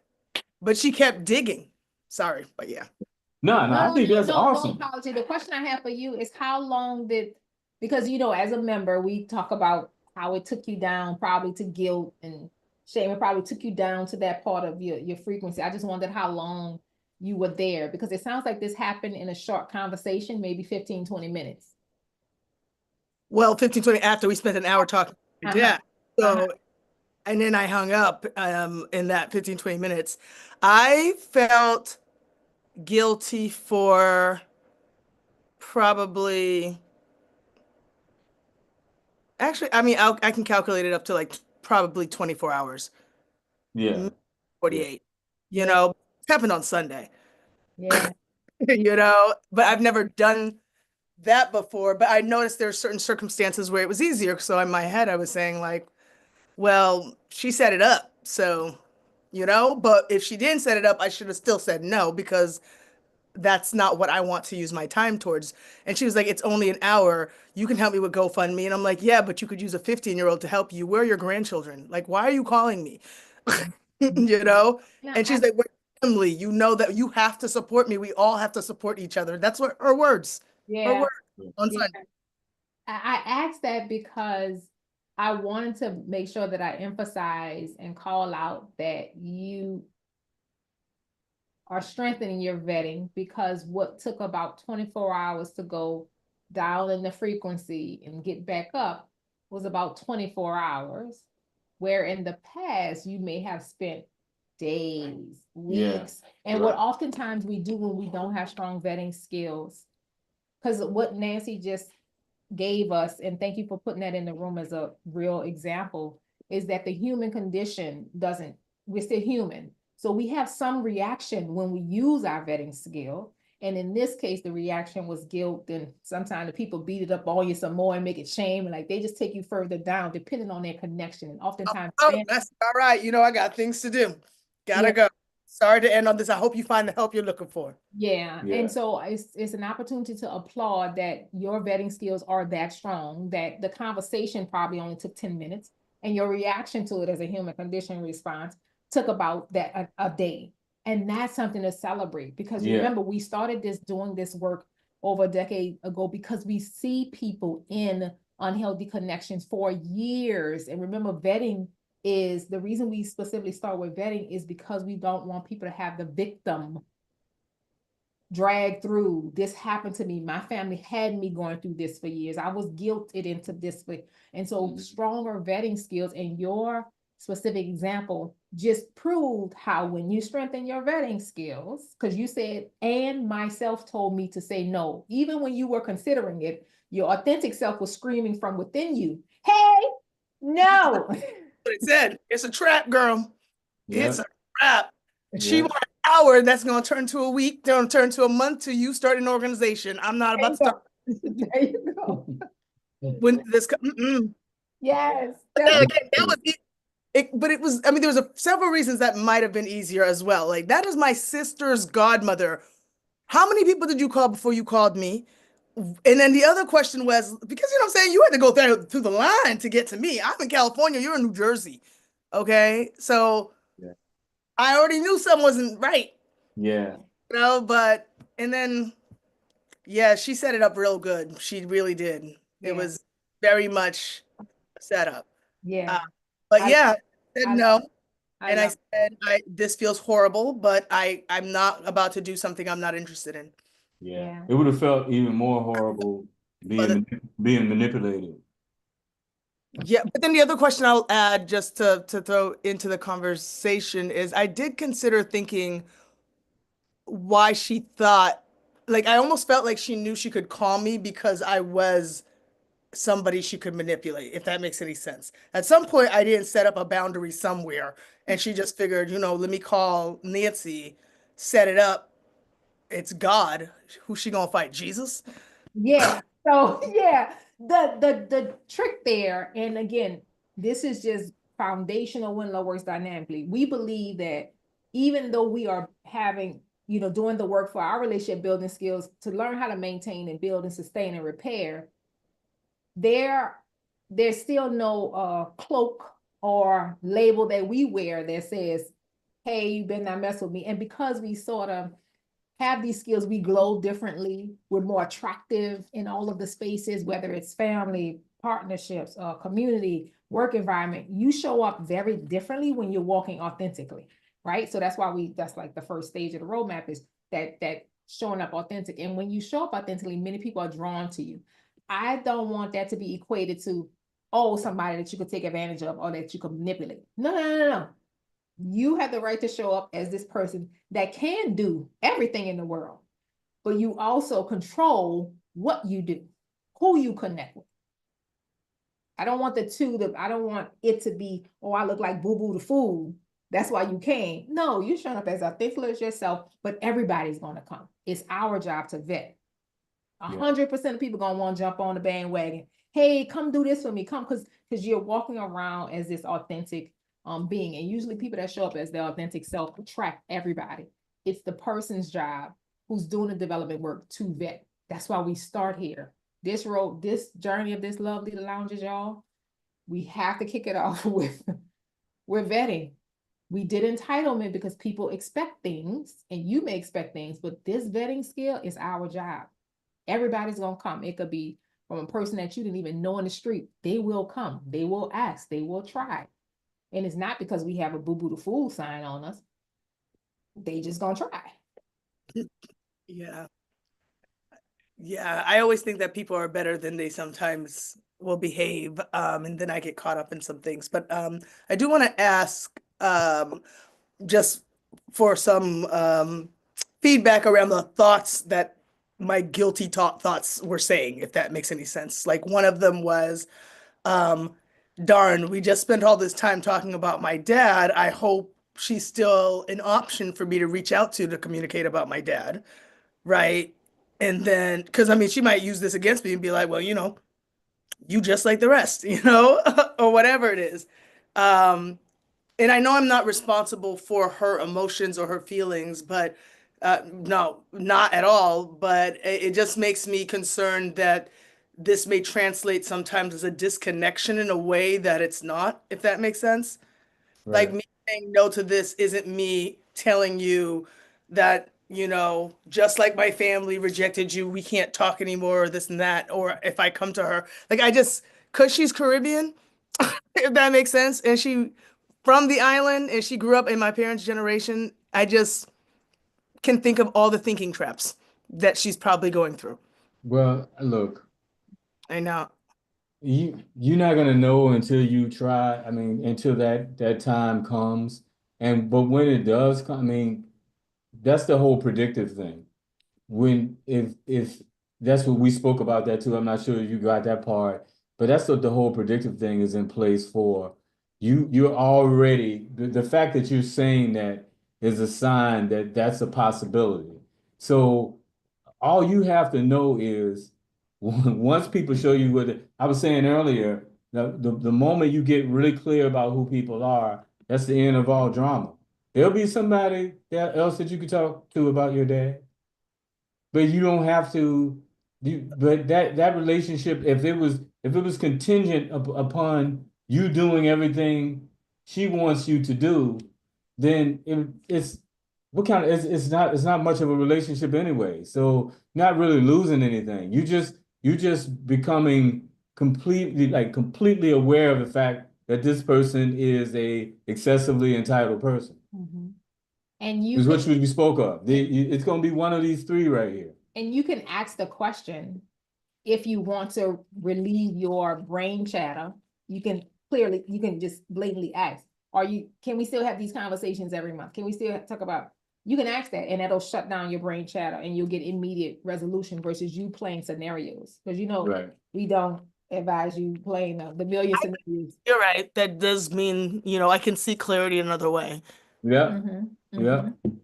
S2: But she kept digging. Sorry, but yeah.
S3: No, I think that's
S1: no
S3: awesome.
S1: apology. The question I have for you is how long because as a member, we talk about how it took you down probably to guilt and shame. It probably took you down to that part of your frequency. I just wondered how long you were there because it sounds like this happened in a short conversation, maybe 15, 20 minutes.
S2: Well, 15, 20 after we spent an hour talking to my
S1: Uh-huh.
S2: dad. So, and then I hung up in that 15, 20 minutes. I felt guilty for probably actually, I mean, I can calculate it up to like probably 24 hours,
S3: Yeah, yeah,
S2: 48.
S1: Yeah,
S2: It happened on Sunday,
S1: yeah.
S2: but I've never done that before. But I noticed there are certain circumstances where it was easier. So in my head, I was saying like, well, she set it up. So, but if she didn't set it up, I should have still said no because that's not what I want to use my time towards. And she was like, it's only an hour. You can help me with GoFundMe. And I'm like, yeah, but you could use a 15-year-old to help you. Where are your grandchildren? Like, why are you calling me? you know?
S1: Yeah,
S2: And she's like, we're family. You know that you have to support me. We all have to support each other. That's what her words. Her
S1: yeah,
S2: words on
S1: yeah.
S2: Sunday.
S1: I asked that because I wanted to make sure that I emphasize and call out that you are strengthening your vetting because what took about 24 hours to go down in the frequency and get back up was about 24 hours, where in the past you may have spent days,
S3: yeah,
S1: weeks. And what oftentimes we do when we don't have strong vetting skills, because what Nancy just gave us, and thank you for putting that in the room as a real example, is that the human condition we're still human. So we have some reaction when we use our vetting skill. And in this case, the reaction was guilt. And sometimes the people beat it up on you some more and make it shame. And like they just take you further down, depending on their connection. And oftentimes,
S2: Oh, that's all right. You know, I got things to do. Gotta
S1: Yeah.
S2: go. Sorry to end on this. I hope you find the help you're looking for.
S1: yeah.
S3: Yeah.
S1: And so it's an opportunity to applaud that your vetting skills are that strong, that the conversation probably only took 10 minutes, and your reaction to it as a human condition response took about that a day. And that's something to celebrate, because
S3: Yeah.
S1: remember, we started doing this work over a decade ago because we see people in unhealthy connections for years. And remember, vetting is the reason we specifically start with vetting is because we don't want people to have the victim drag through. This happened to me. My family had me going through this for years. I was guilted into this. And so stronger vetting skills, and your specific example just proved how when you strengthen your vetting skills, because you said, and myself told me to say no, even when you were considering it, your authentic self was screaming from within you, hey, no.
S2: What it said, it's a trap, girl.
S3: Yeah.
S2: It's a trap. And she
S3: Yeah.
S2: wanted an hour, that's gonna turn to a week, gonna turn to a month to you start an organization. I'm not about to start
S1: There you go.
S2: when this.
S1: Yes.
S2: Now, again, that was but it was. I mean, there was several reasons that might have been easier as well. Like that is my sister's godmother. How many people did you call before you called me? And then the other question was, because you know what I'm saying, you had to go through the line to get to me. I'm in California, you're in New Jersey. Okay. So
S3: Yeah.
S2: I already knew something wasn't right,
S3: Yeah.
S2: you know, but and then yeah, she set it up real good. She really did.
S1: Yeah.
S2: It was very much set up.
S1: Yeah.
S2: But
S1: I-
S2: yeah, I said
S1: I-
S2: no.
S1: I
S2: And I
S1: love-
S2: said, this feels horrible, but I'm not about to do something I'm not interested in.
S3: Yeah.
S1: Yeah.
S3: It would have felt even more horrible being manipulated.
S2: Yeah, but then the other question I'll add just to throw into the conversation is I did consider thinking why she thought, like I almost felt like she knew she could call me because I was somebody she could manipulate, if that makes any sense. At some point, I didn't set up a boundary somewhere, and she just figured, you know, let me call Nancy, set it up. It's God. Who's she gonna fight? Jesus?
S1: Yeah. So yeah, the trick there, and again, this is just foundational when love works dynamically. We believe that even though we are having, doing the work for our relationship building skills to learn how to maintain and build and sustain and repair, there's still no cloak or label that we wear that says, hey, you better not mess with me. And because we sort of have these skills, we glow differently. We're more attractive in all of the spaces, whether it's family, partnerships, community, work environment. You show up very differently when you're walking authentically, right? So that's why that's like the first stage of the roadmap is that showing up authentic. And when you show up authentically, many people are drawn to you. I don't want that to be equated to, oh, somebody that you could take advantage of or that you could manipulate. No. You have the right to show up as this person that can do everything in the world, but you also control what you do, who you connect with. I don't want I don't want it to be, oh, I look like Boo Boo the Fool. That's why you came. No, you're showing up as authentic as yourself, but everybody's going to come. It's our job to vet. 100% of people gonna want to jump on the bandwagon. Hey, come do this for me. Come, because you're walking around as this authentic being. And usually people that show up as their authentic self attract everybody. It's the person's job who's doing the development work to vet. That's why we start here. This journey of this Love Leader Lounges, y'all, we have to kick it off with vetting. We did entitlement because people expect things, and you may expect things, but this vetting skill is our job. Everybody's gonna come. It could be from a person that you didn't even know in the street. They will come. They will ask. They will try. And it's not because we have a Boo Boo the Fool sign on us. They just gonna try.
S2: Yeah. Yeah, I always think that people are better than they sometimes will behave, and then I get caught up in some things. But I do want to ask, just for some feedback around the thoughts that my guilty thoughts were saying, if that makes any sense. Like one of them was, darn, we just spent all this time talking about my dad. I hope she's still an option for me to reach out to communicate about my dad. right? And then, because I mean, she might use this against me and be like, well, you just like the rest, or whatever it is. Um, and I know I'm not responsible for her emotions or her feelings, but no, not at all. But it just makes me concerned that this may translate sometimes as a disconnection in a way that it's not, if that makes sense. Like
S3: Right.
S2: me saying no to this isn't me telling you that, just like my family rejected you, we can't talk anymore, or this and that. Or if I come to her, like because she's Caribbean, if that makes sense, and she from the island and she grew up in my parents' generation, I just can think of all the thinking traps that she's probably going through.
S3: Well, look,
S2: I know.
S3: you're not gonna know until you try. I mean, until that time comes. And but when it does come, I mean, that's the whole predictive thing. When if that's what we spoke about that too. I'm not sure if you got that part, but that's what the whole predictive thing is in place for. You're already the fact that you're saying that is a sign that that's a possibility. So all you have to know is once people show you I was saying earlier, the moment you get really clear about who people are, that's the end of all drama. There'll be somebody else that you could talk to about your dad, but you don't have to but that relationship, if it was contingent upon you doing everything she wants you to do, then it's what kind of it's not much of a relationship anyway. So not really losing anything. You just becoming completely aware of the fact that this person is a excessively entitled person.
S1: Mhm. And you
S3: Is
S1: can,
S3: what we spoke of. It's going to be one of these three right here.
S1: and you can ask the question, if you want to relieve your brain chatter, you can just blatantly ask, can we still have these conversations every month? Can we still talk about, you can ask that and that'll shut down your brain chatter and you'll get immediate resolution versus you playing scenarios. Because
S3: Right.
S1: we don't advise you playing the million scenarios.
S2: You're right. That does mean, I can see clarity another way.
S3: Yeah.
S1: Mhm,
S3: Yeah.
S1: mhm.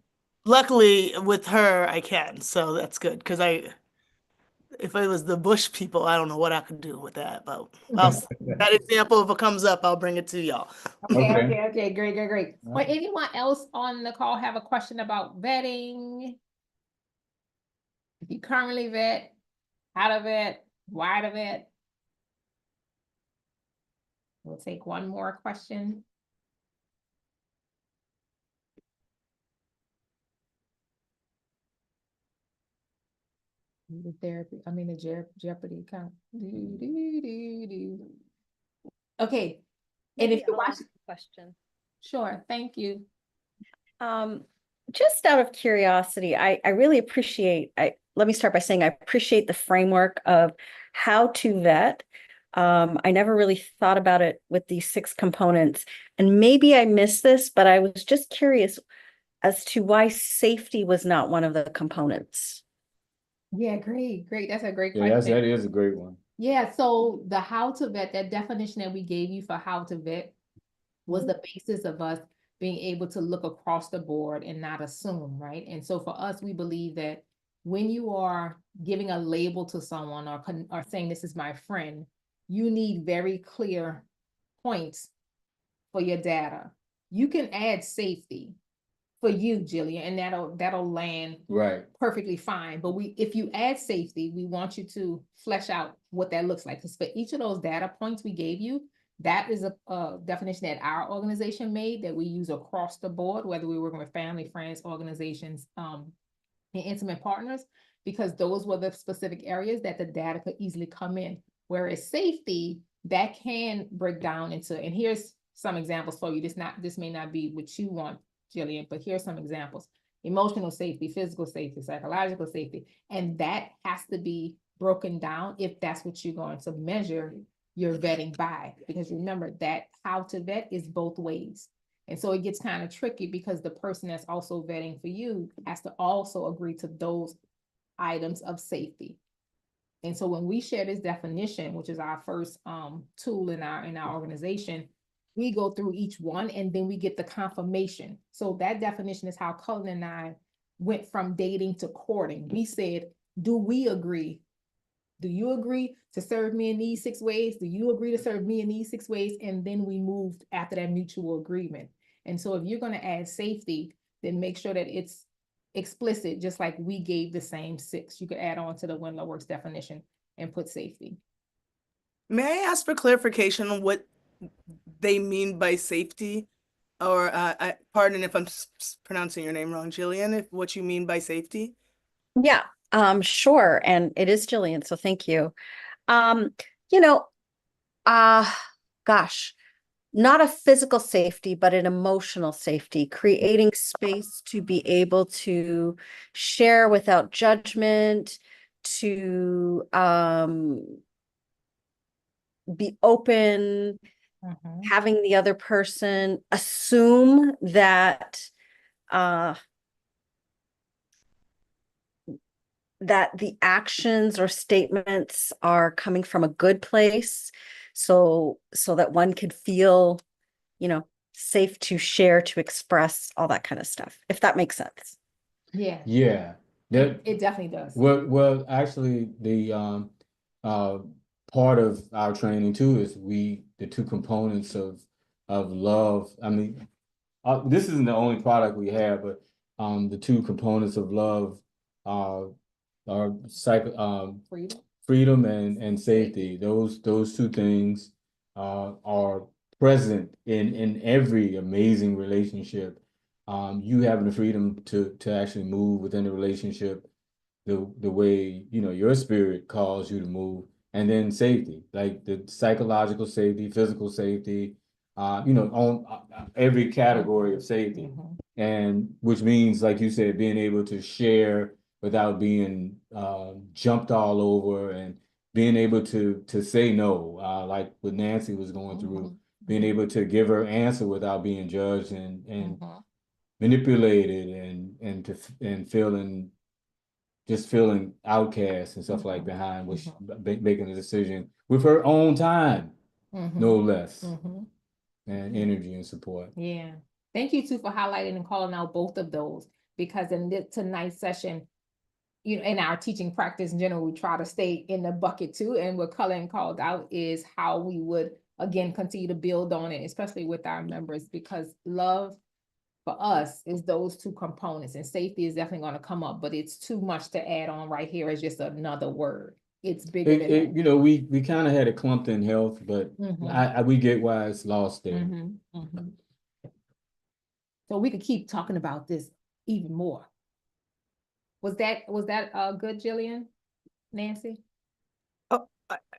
S2: Luckily, with her, I can, so that's good. Because if it was the Bush people, I don't know what I could do with that. But that example, if it comes up, I'll bring it to y'all.
S1: Okay,
S3: Okay.
S1: okay, great.
S3: All
S1: Or
S3: right.
S1: anyone else on the call have a question about vetting? If you currently vet, how to vet, why to vet? We'll take one more question. The therapy, I mean, the Jeopardy count. Okay, and if
S4: Maybe
S1: you're
S4: I'll
S1: watching,
S4: ask a question.
S1: sure, thank you.
S4: Just out of curiosity, I really appreciate, let me start by saying I appreciate the framework of how to vet. I never really thought about it with these 6 components, and maybe I missed this, but I was just curious as to why safety was not one of the components.
S1: Yeah, great. That's a great
S3: Yeah,
S1: question.
S3: that is a great one.
S1: Yeah, so the how to vet, that definition that we gave you for how to vet was the basis of us being able to look across the board and not assume, right? And so for us, we believe that when you are giving a label to someone or saying this is my friend, you need very clear points for your data. You can add safety for you, Jillian, and that'll land
S3: Right.
S1: perfectly fine. But if you add safety, we want you to flesh out what that looks like. Because for each of those data points we gave you, that is a definition that our organization made that we use across the board, whether we're working with family, friends, organizations, and intimate partners, because those were the specific areas that the data could easily come in. Whereas safety, that can break down into, and here's some examples for you. This may not be what you want, Jillian, but here's some examples. Emotional safety, physical safety, psychological safety, and that has to be broken down if that's what you're going to measure your vetting by. Because remember that how to vet is both ways. And so it gets kind of tricky because the person that's also vetting for you has to also agree to those items of safety. And so when we share this definition, which is our first tool in our organization, we go through each one and then we get the confirmation. So that definition is how Cullen and I went from dating to courting. We said, do we agree? Do you agree to serve me in these 6 ways? Do you agree to serve me in these 6 ways? And then we moved after that mutual agreement. And so if you're going to add safety, then make sure that it's explicit, just like we gave the same 6. You could add on to the Wendler Works definition and put safety.
S2: May I ask for clarification on what they mean by safety? Or, pardon if I'm pronouncing your name wrong, Jillian, if what you mean by safety?
S4: Yeah, sure. And it is Jillian, so thank you. You know, gosh, not a physical safety, but an emotional safety, creating space to be able to share without judgment, to be open, having the other person assume that that the actions or statements are coming from a good place, so that one could feel, safe to share, to express, all that kind of stuff, if that makes sense.
S1: Yeah,
S3: Yeah.
S1: it definitely does.
S3: Well, actually, the part of our training too is the 2 components of love. I mean, this isn't the only product we have, but the 2 components of love are freedom and safety. Those 2 things are present in every amazing relationship. You having the freedom to actually move within the relationship the way your spirit calls you to move, and then safety, like the psychological safety, physical safety, on every category of safety, and which means, like you said, being able to share without being jumped all over, and being able to say no, like what Nancy was going through, being able to give her answer without being judged and manipulated and feeling outcast and stuff like behind, which making a decision with her own time, no less, and energy and support.
S1: Yeah. Thank you too for highlighting and calling out both of those, because in tonight's session, in our teaching practice in general, we try to stay in the bucket too. And what Cullen called out is how we would, again, continue to build on it, especially with our members, because love for us is those 2 components, and safety is definitely going to come up, but it's too much to add on right here as just another word. It's bigger than that.
S3: We kind of had it clumped in health, but we get why it's lost there.
S1: So we could keep talking about this even more. Was that good, Jillian? Nancy?
S2: Oh,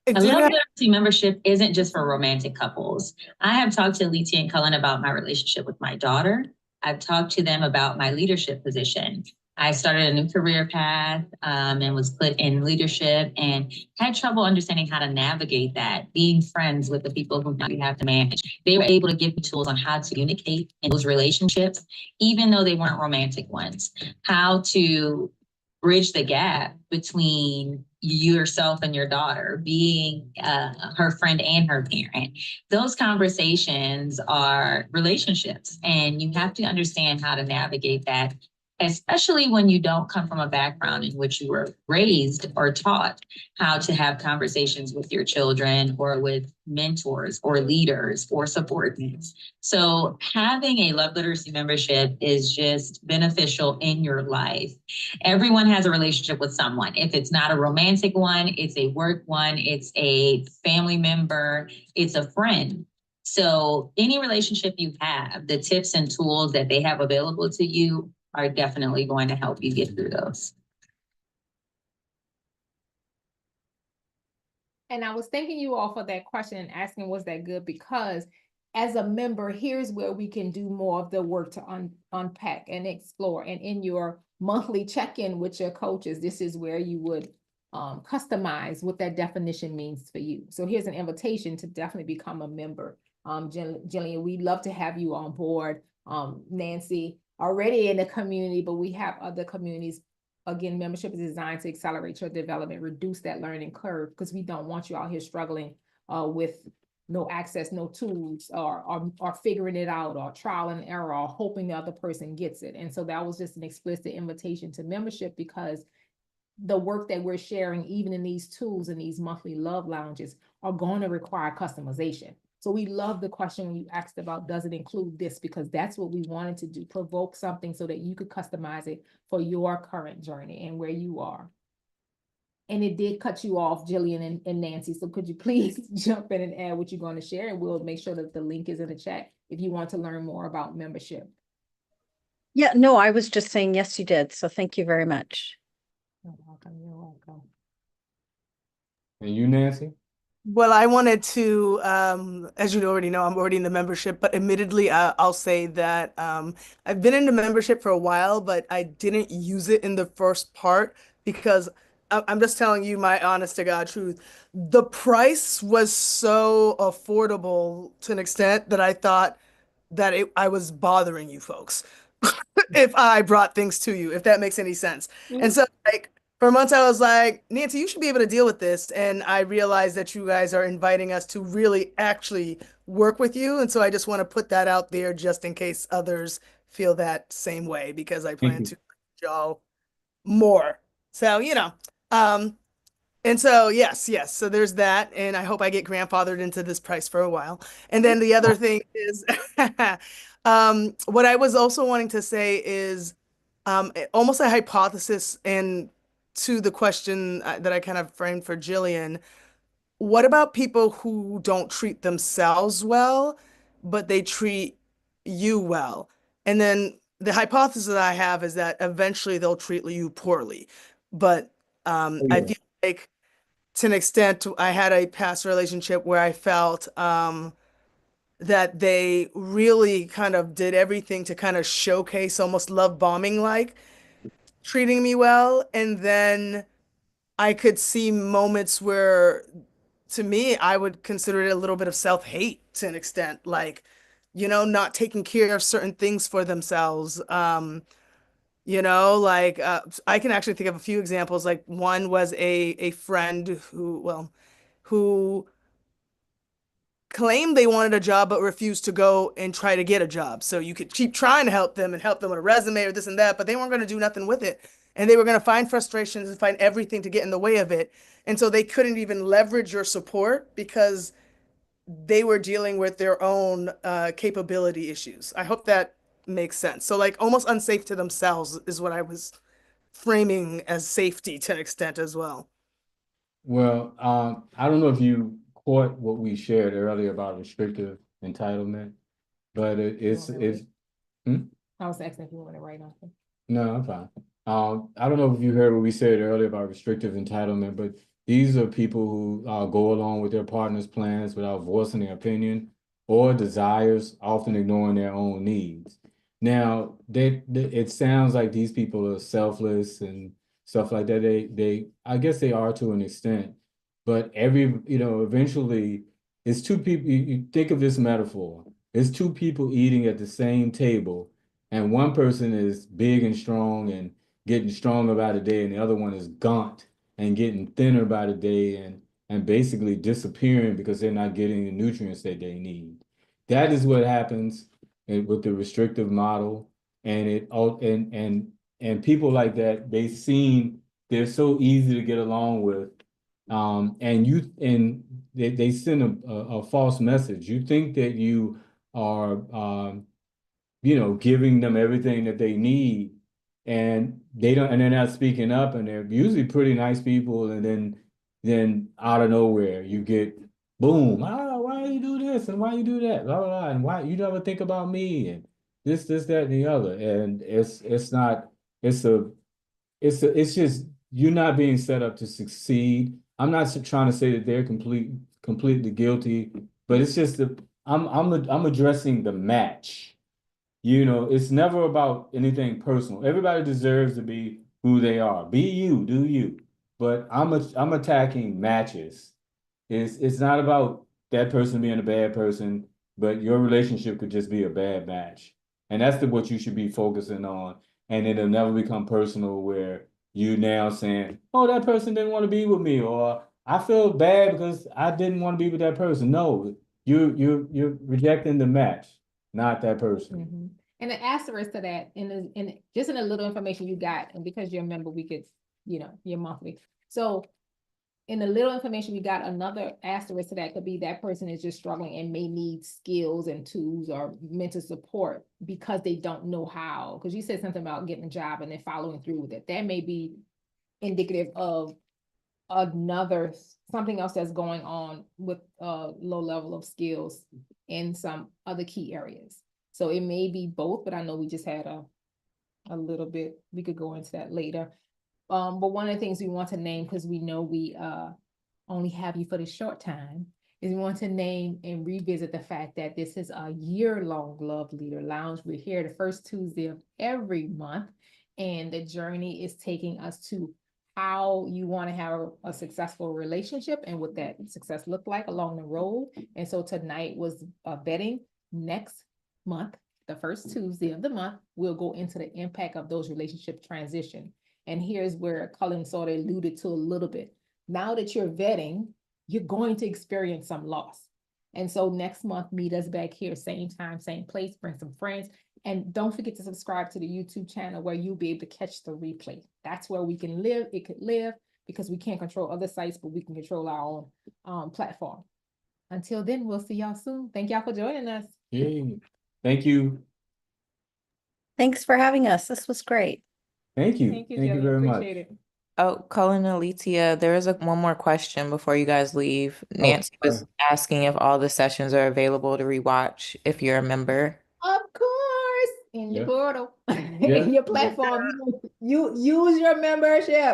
S5: A love literacy membership isn't just for romantic couples. I have talked to Letia and Cullen about my relationship with my daughter. I've talked to them about my leadership position. I started a new career path and was put in leadership and had trouble understanding how to navigate that, being friends with the people who we have to manage. They were able to give me tools on how to communicate in those relationships, even though they weren't romantic ones, how to bridge the gap between yourself and your daughter, being her friend and her parent. Those conversations are relationships, and you have to understand how to navigate that, especially when you don't come from a background in which you were raised or taught how to have conversations with your children or with mentors or leaders or subordinates. So having a love literacy membership is just beneficial in your life. Everyone has a relationship with someone. If it's not a romantic one, it's a work one, it's a family member, it's a friend. So any relationship you have, the tips and tools that they have available to you are definitely going to help you get through those.
S1: And I was thanking you all for that question and asking, was that good? Because as a member, here's where we can do more of the work to unpack and explore. And in your monthly check-in with your coaches, this is where you would customize what that definition means for you. So here's an invitation to definitely become a member. Jillian, we'd love to have you on board. Nancy, already in the community, but we have other communities. Again, membership is designed to accelerate your development, reduce that learning curve, because we don't want you out here struggling with no access, no tools, or figuring it out, or trial and error, or hoping the other person gets it. And so that was just an explicit invitation to membership, because the work that we're sharing, even in these tools and these monthly love lounges, are going to require customization. So we love the question when you asked about, does it include this? Because that's what we wanted to do, provoke something so that you could customize it for your current journey and where you are. And it did cut you off, Jillian and Nancy. So could you please jump in and add what you're going to share? And we'll make sure that the link is in the chat if you want to learn more about membership.
S4: Yeah, no, I was just saying, yes, you did. So thank you very much.
S1: You're welcome. You're welcome.
S3: And you, Nancy?
S2: Well, I wanted to, as you already know, I'm already in the membership, but admittedly, I'll say that I've been in the membership for a while, but I didn't use it in the first part because I'm just telling you my honest to God truth. The price was so affordable to an extent that I thought that I was bothering you folks if I brought things to you, if that makes any sense. And so, like, for months, I was like, Nancy, you should be able to deal with this. And I realized that you guys are inviting us to really actually work with you. And so I just want to put that out there just in case others feel that same way, because I plan to y'all more. So, and so, yes. So there's that. And I hope I get grandfathered into this price for a while. And then the other thing is, what I was also wanting to say is almost a hypothesis, and to the question that I kind of framed for Jillian, what about people who don't treat themselves well, but they treat you well? And then the hypothesis that I have is that eventually they'll treat you poorly. But I feel like to an extent, I had a past relationship where I felt that they really kind of did everything to kind of showcase almost love bombing like treating me well. And then I could see moments where, to me, I would consider it a little bit of self-hate to an extent, like, not taking care of certain things for themselves. Like I can actually think of a few examples. Like one was a friend who claimed they wanted a job but refused to go and try to get a job. So you could keep trying to help them and help them with a resume or this and that, but they weren't going to do nothing with it. And they were going to find frustrations and find everything to get in the way of it. And so they couldn't even leverage your support because they were dealing with their own capability issues. I hope that makes sense. So like almost unsafe to themselves is what I was framing as safety to an extent as well.
S3: Well, I don't know if you caught what we shared earlier about restrictive entitlement, but it's
S1: I was asking if you want to write on it.
S3: No, I'm fine. I don't know if you heard what we said earlier about restrictive entitlement, but these are people who go along with their partner's plans without voicing their opinion or desires, often ignoring their own needs. Now, it sounds like these people are selfless and stuff like that. I guess they are to an extent, but eventually it's two people. You think of this metaphor. It's two people eating at the same table, and one person is big and strong and getting stronger by the day, and the other one is gaunt and getting thinner by the day and basically disappearing because they're not getting the nutrients that they need. That is what happens with the restrictive model, and people like that, they're so easy to get along with, and they send a false message. You think that you are giving them everything that they need, and they're not speaking up, and they're usually pretty nice people, and then out of nowhere you get boom, why you do this and why you do that, blah, blah, blah, and why you never think about me, and this, that, and the other. And it's just you're not being set up to succeed. I'm not trying to say that they're completely guilty, but it's just I'm addressing the match. It's never about anything personal. Everybody deserves to be who they are. Be you, do you. But I'm attacking matches. It's not about that person being a bad person, but your relationship could just be a bad match. And that's what you should be focusing on. And it'll never become personal where you now saying, oh, that person didn't want to be with me, or I feel bad because I didn't want to be with that person. No, you're rejecting the match, not that person.
S1: Mhm. And an asterisk to that, in just in a little information you got, and because you're a member, we could, your monthly. So in the little information we got, another asterisk to that could be that person is just struggling and may need skills and tools or mental support because they don't know how. Because you said something about getting a job and then following through with it. That may be indicative of something else that's going on with a low level of skills in some other key areas. So it may be both, but I know we just had a little bit, we could go into that later. But one of the things we want to name, because we know we only have you for this short time, is we want to name and revisit the fact that this is a year-long Love Leader Lounge. We're here the first Tuesday of every month, and the journey is taking us to how you want to have a successful relationship and what that success looked like along the road. And so tonight was vetting. Next month, the first Tuesday of the month, we'll go into the impact of those relationship transition. And here's where Cullen sort of alluded to a little bit. Now that you're vetting, you're going to experience some loss. And so next month, meet us back here, same time, same place, bring some friends. And don't forget to subscribe to the YouTube channel where you'll be able to catch the replay. That's where we can live. It could live because we can't control other sites, but we can control our own platform. Until then, we'll see y'all soon. Thank y'all for joining us.
S3: Yay. Thank you.
S4: Thanks for having us. This was great.
S3: Thank you.
S1: Thank you,
S3: Thank you
S1: Jillian.
S3: very much.
S1: Appreciate it.
S6: Oh, Cullen and Alicia, there is one more question before you guys leave. Nancy was
S3: sorry.
S6: asking if all the sessions are available to rewatch if you're a member.
S1: Of course, in your
S3: Yeah.
S1: portal,
S3: Yeah.
S1: in your platform, you use your membership.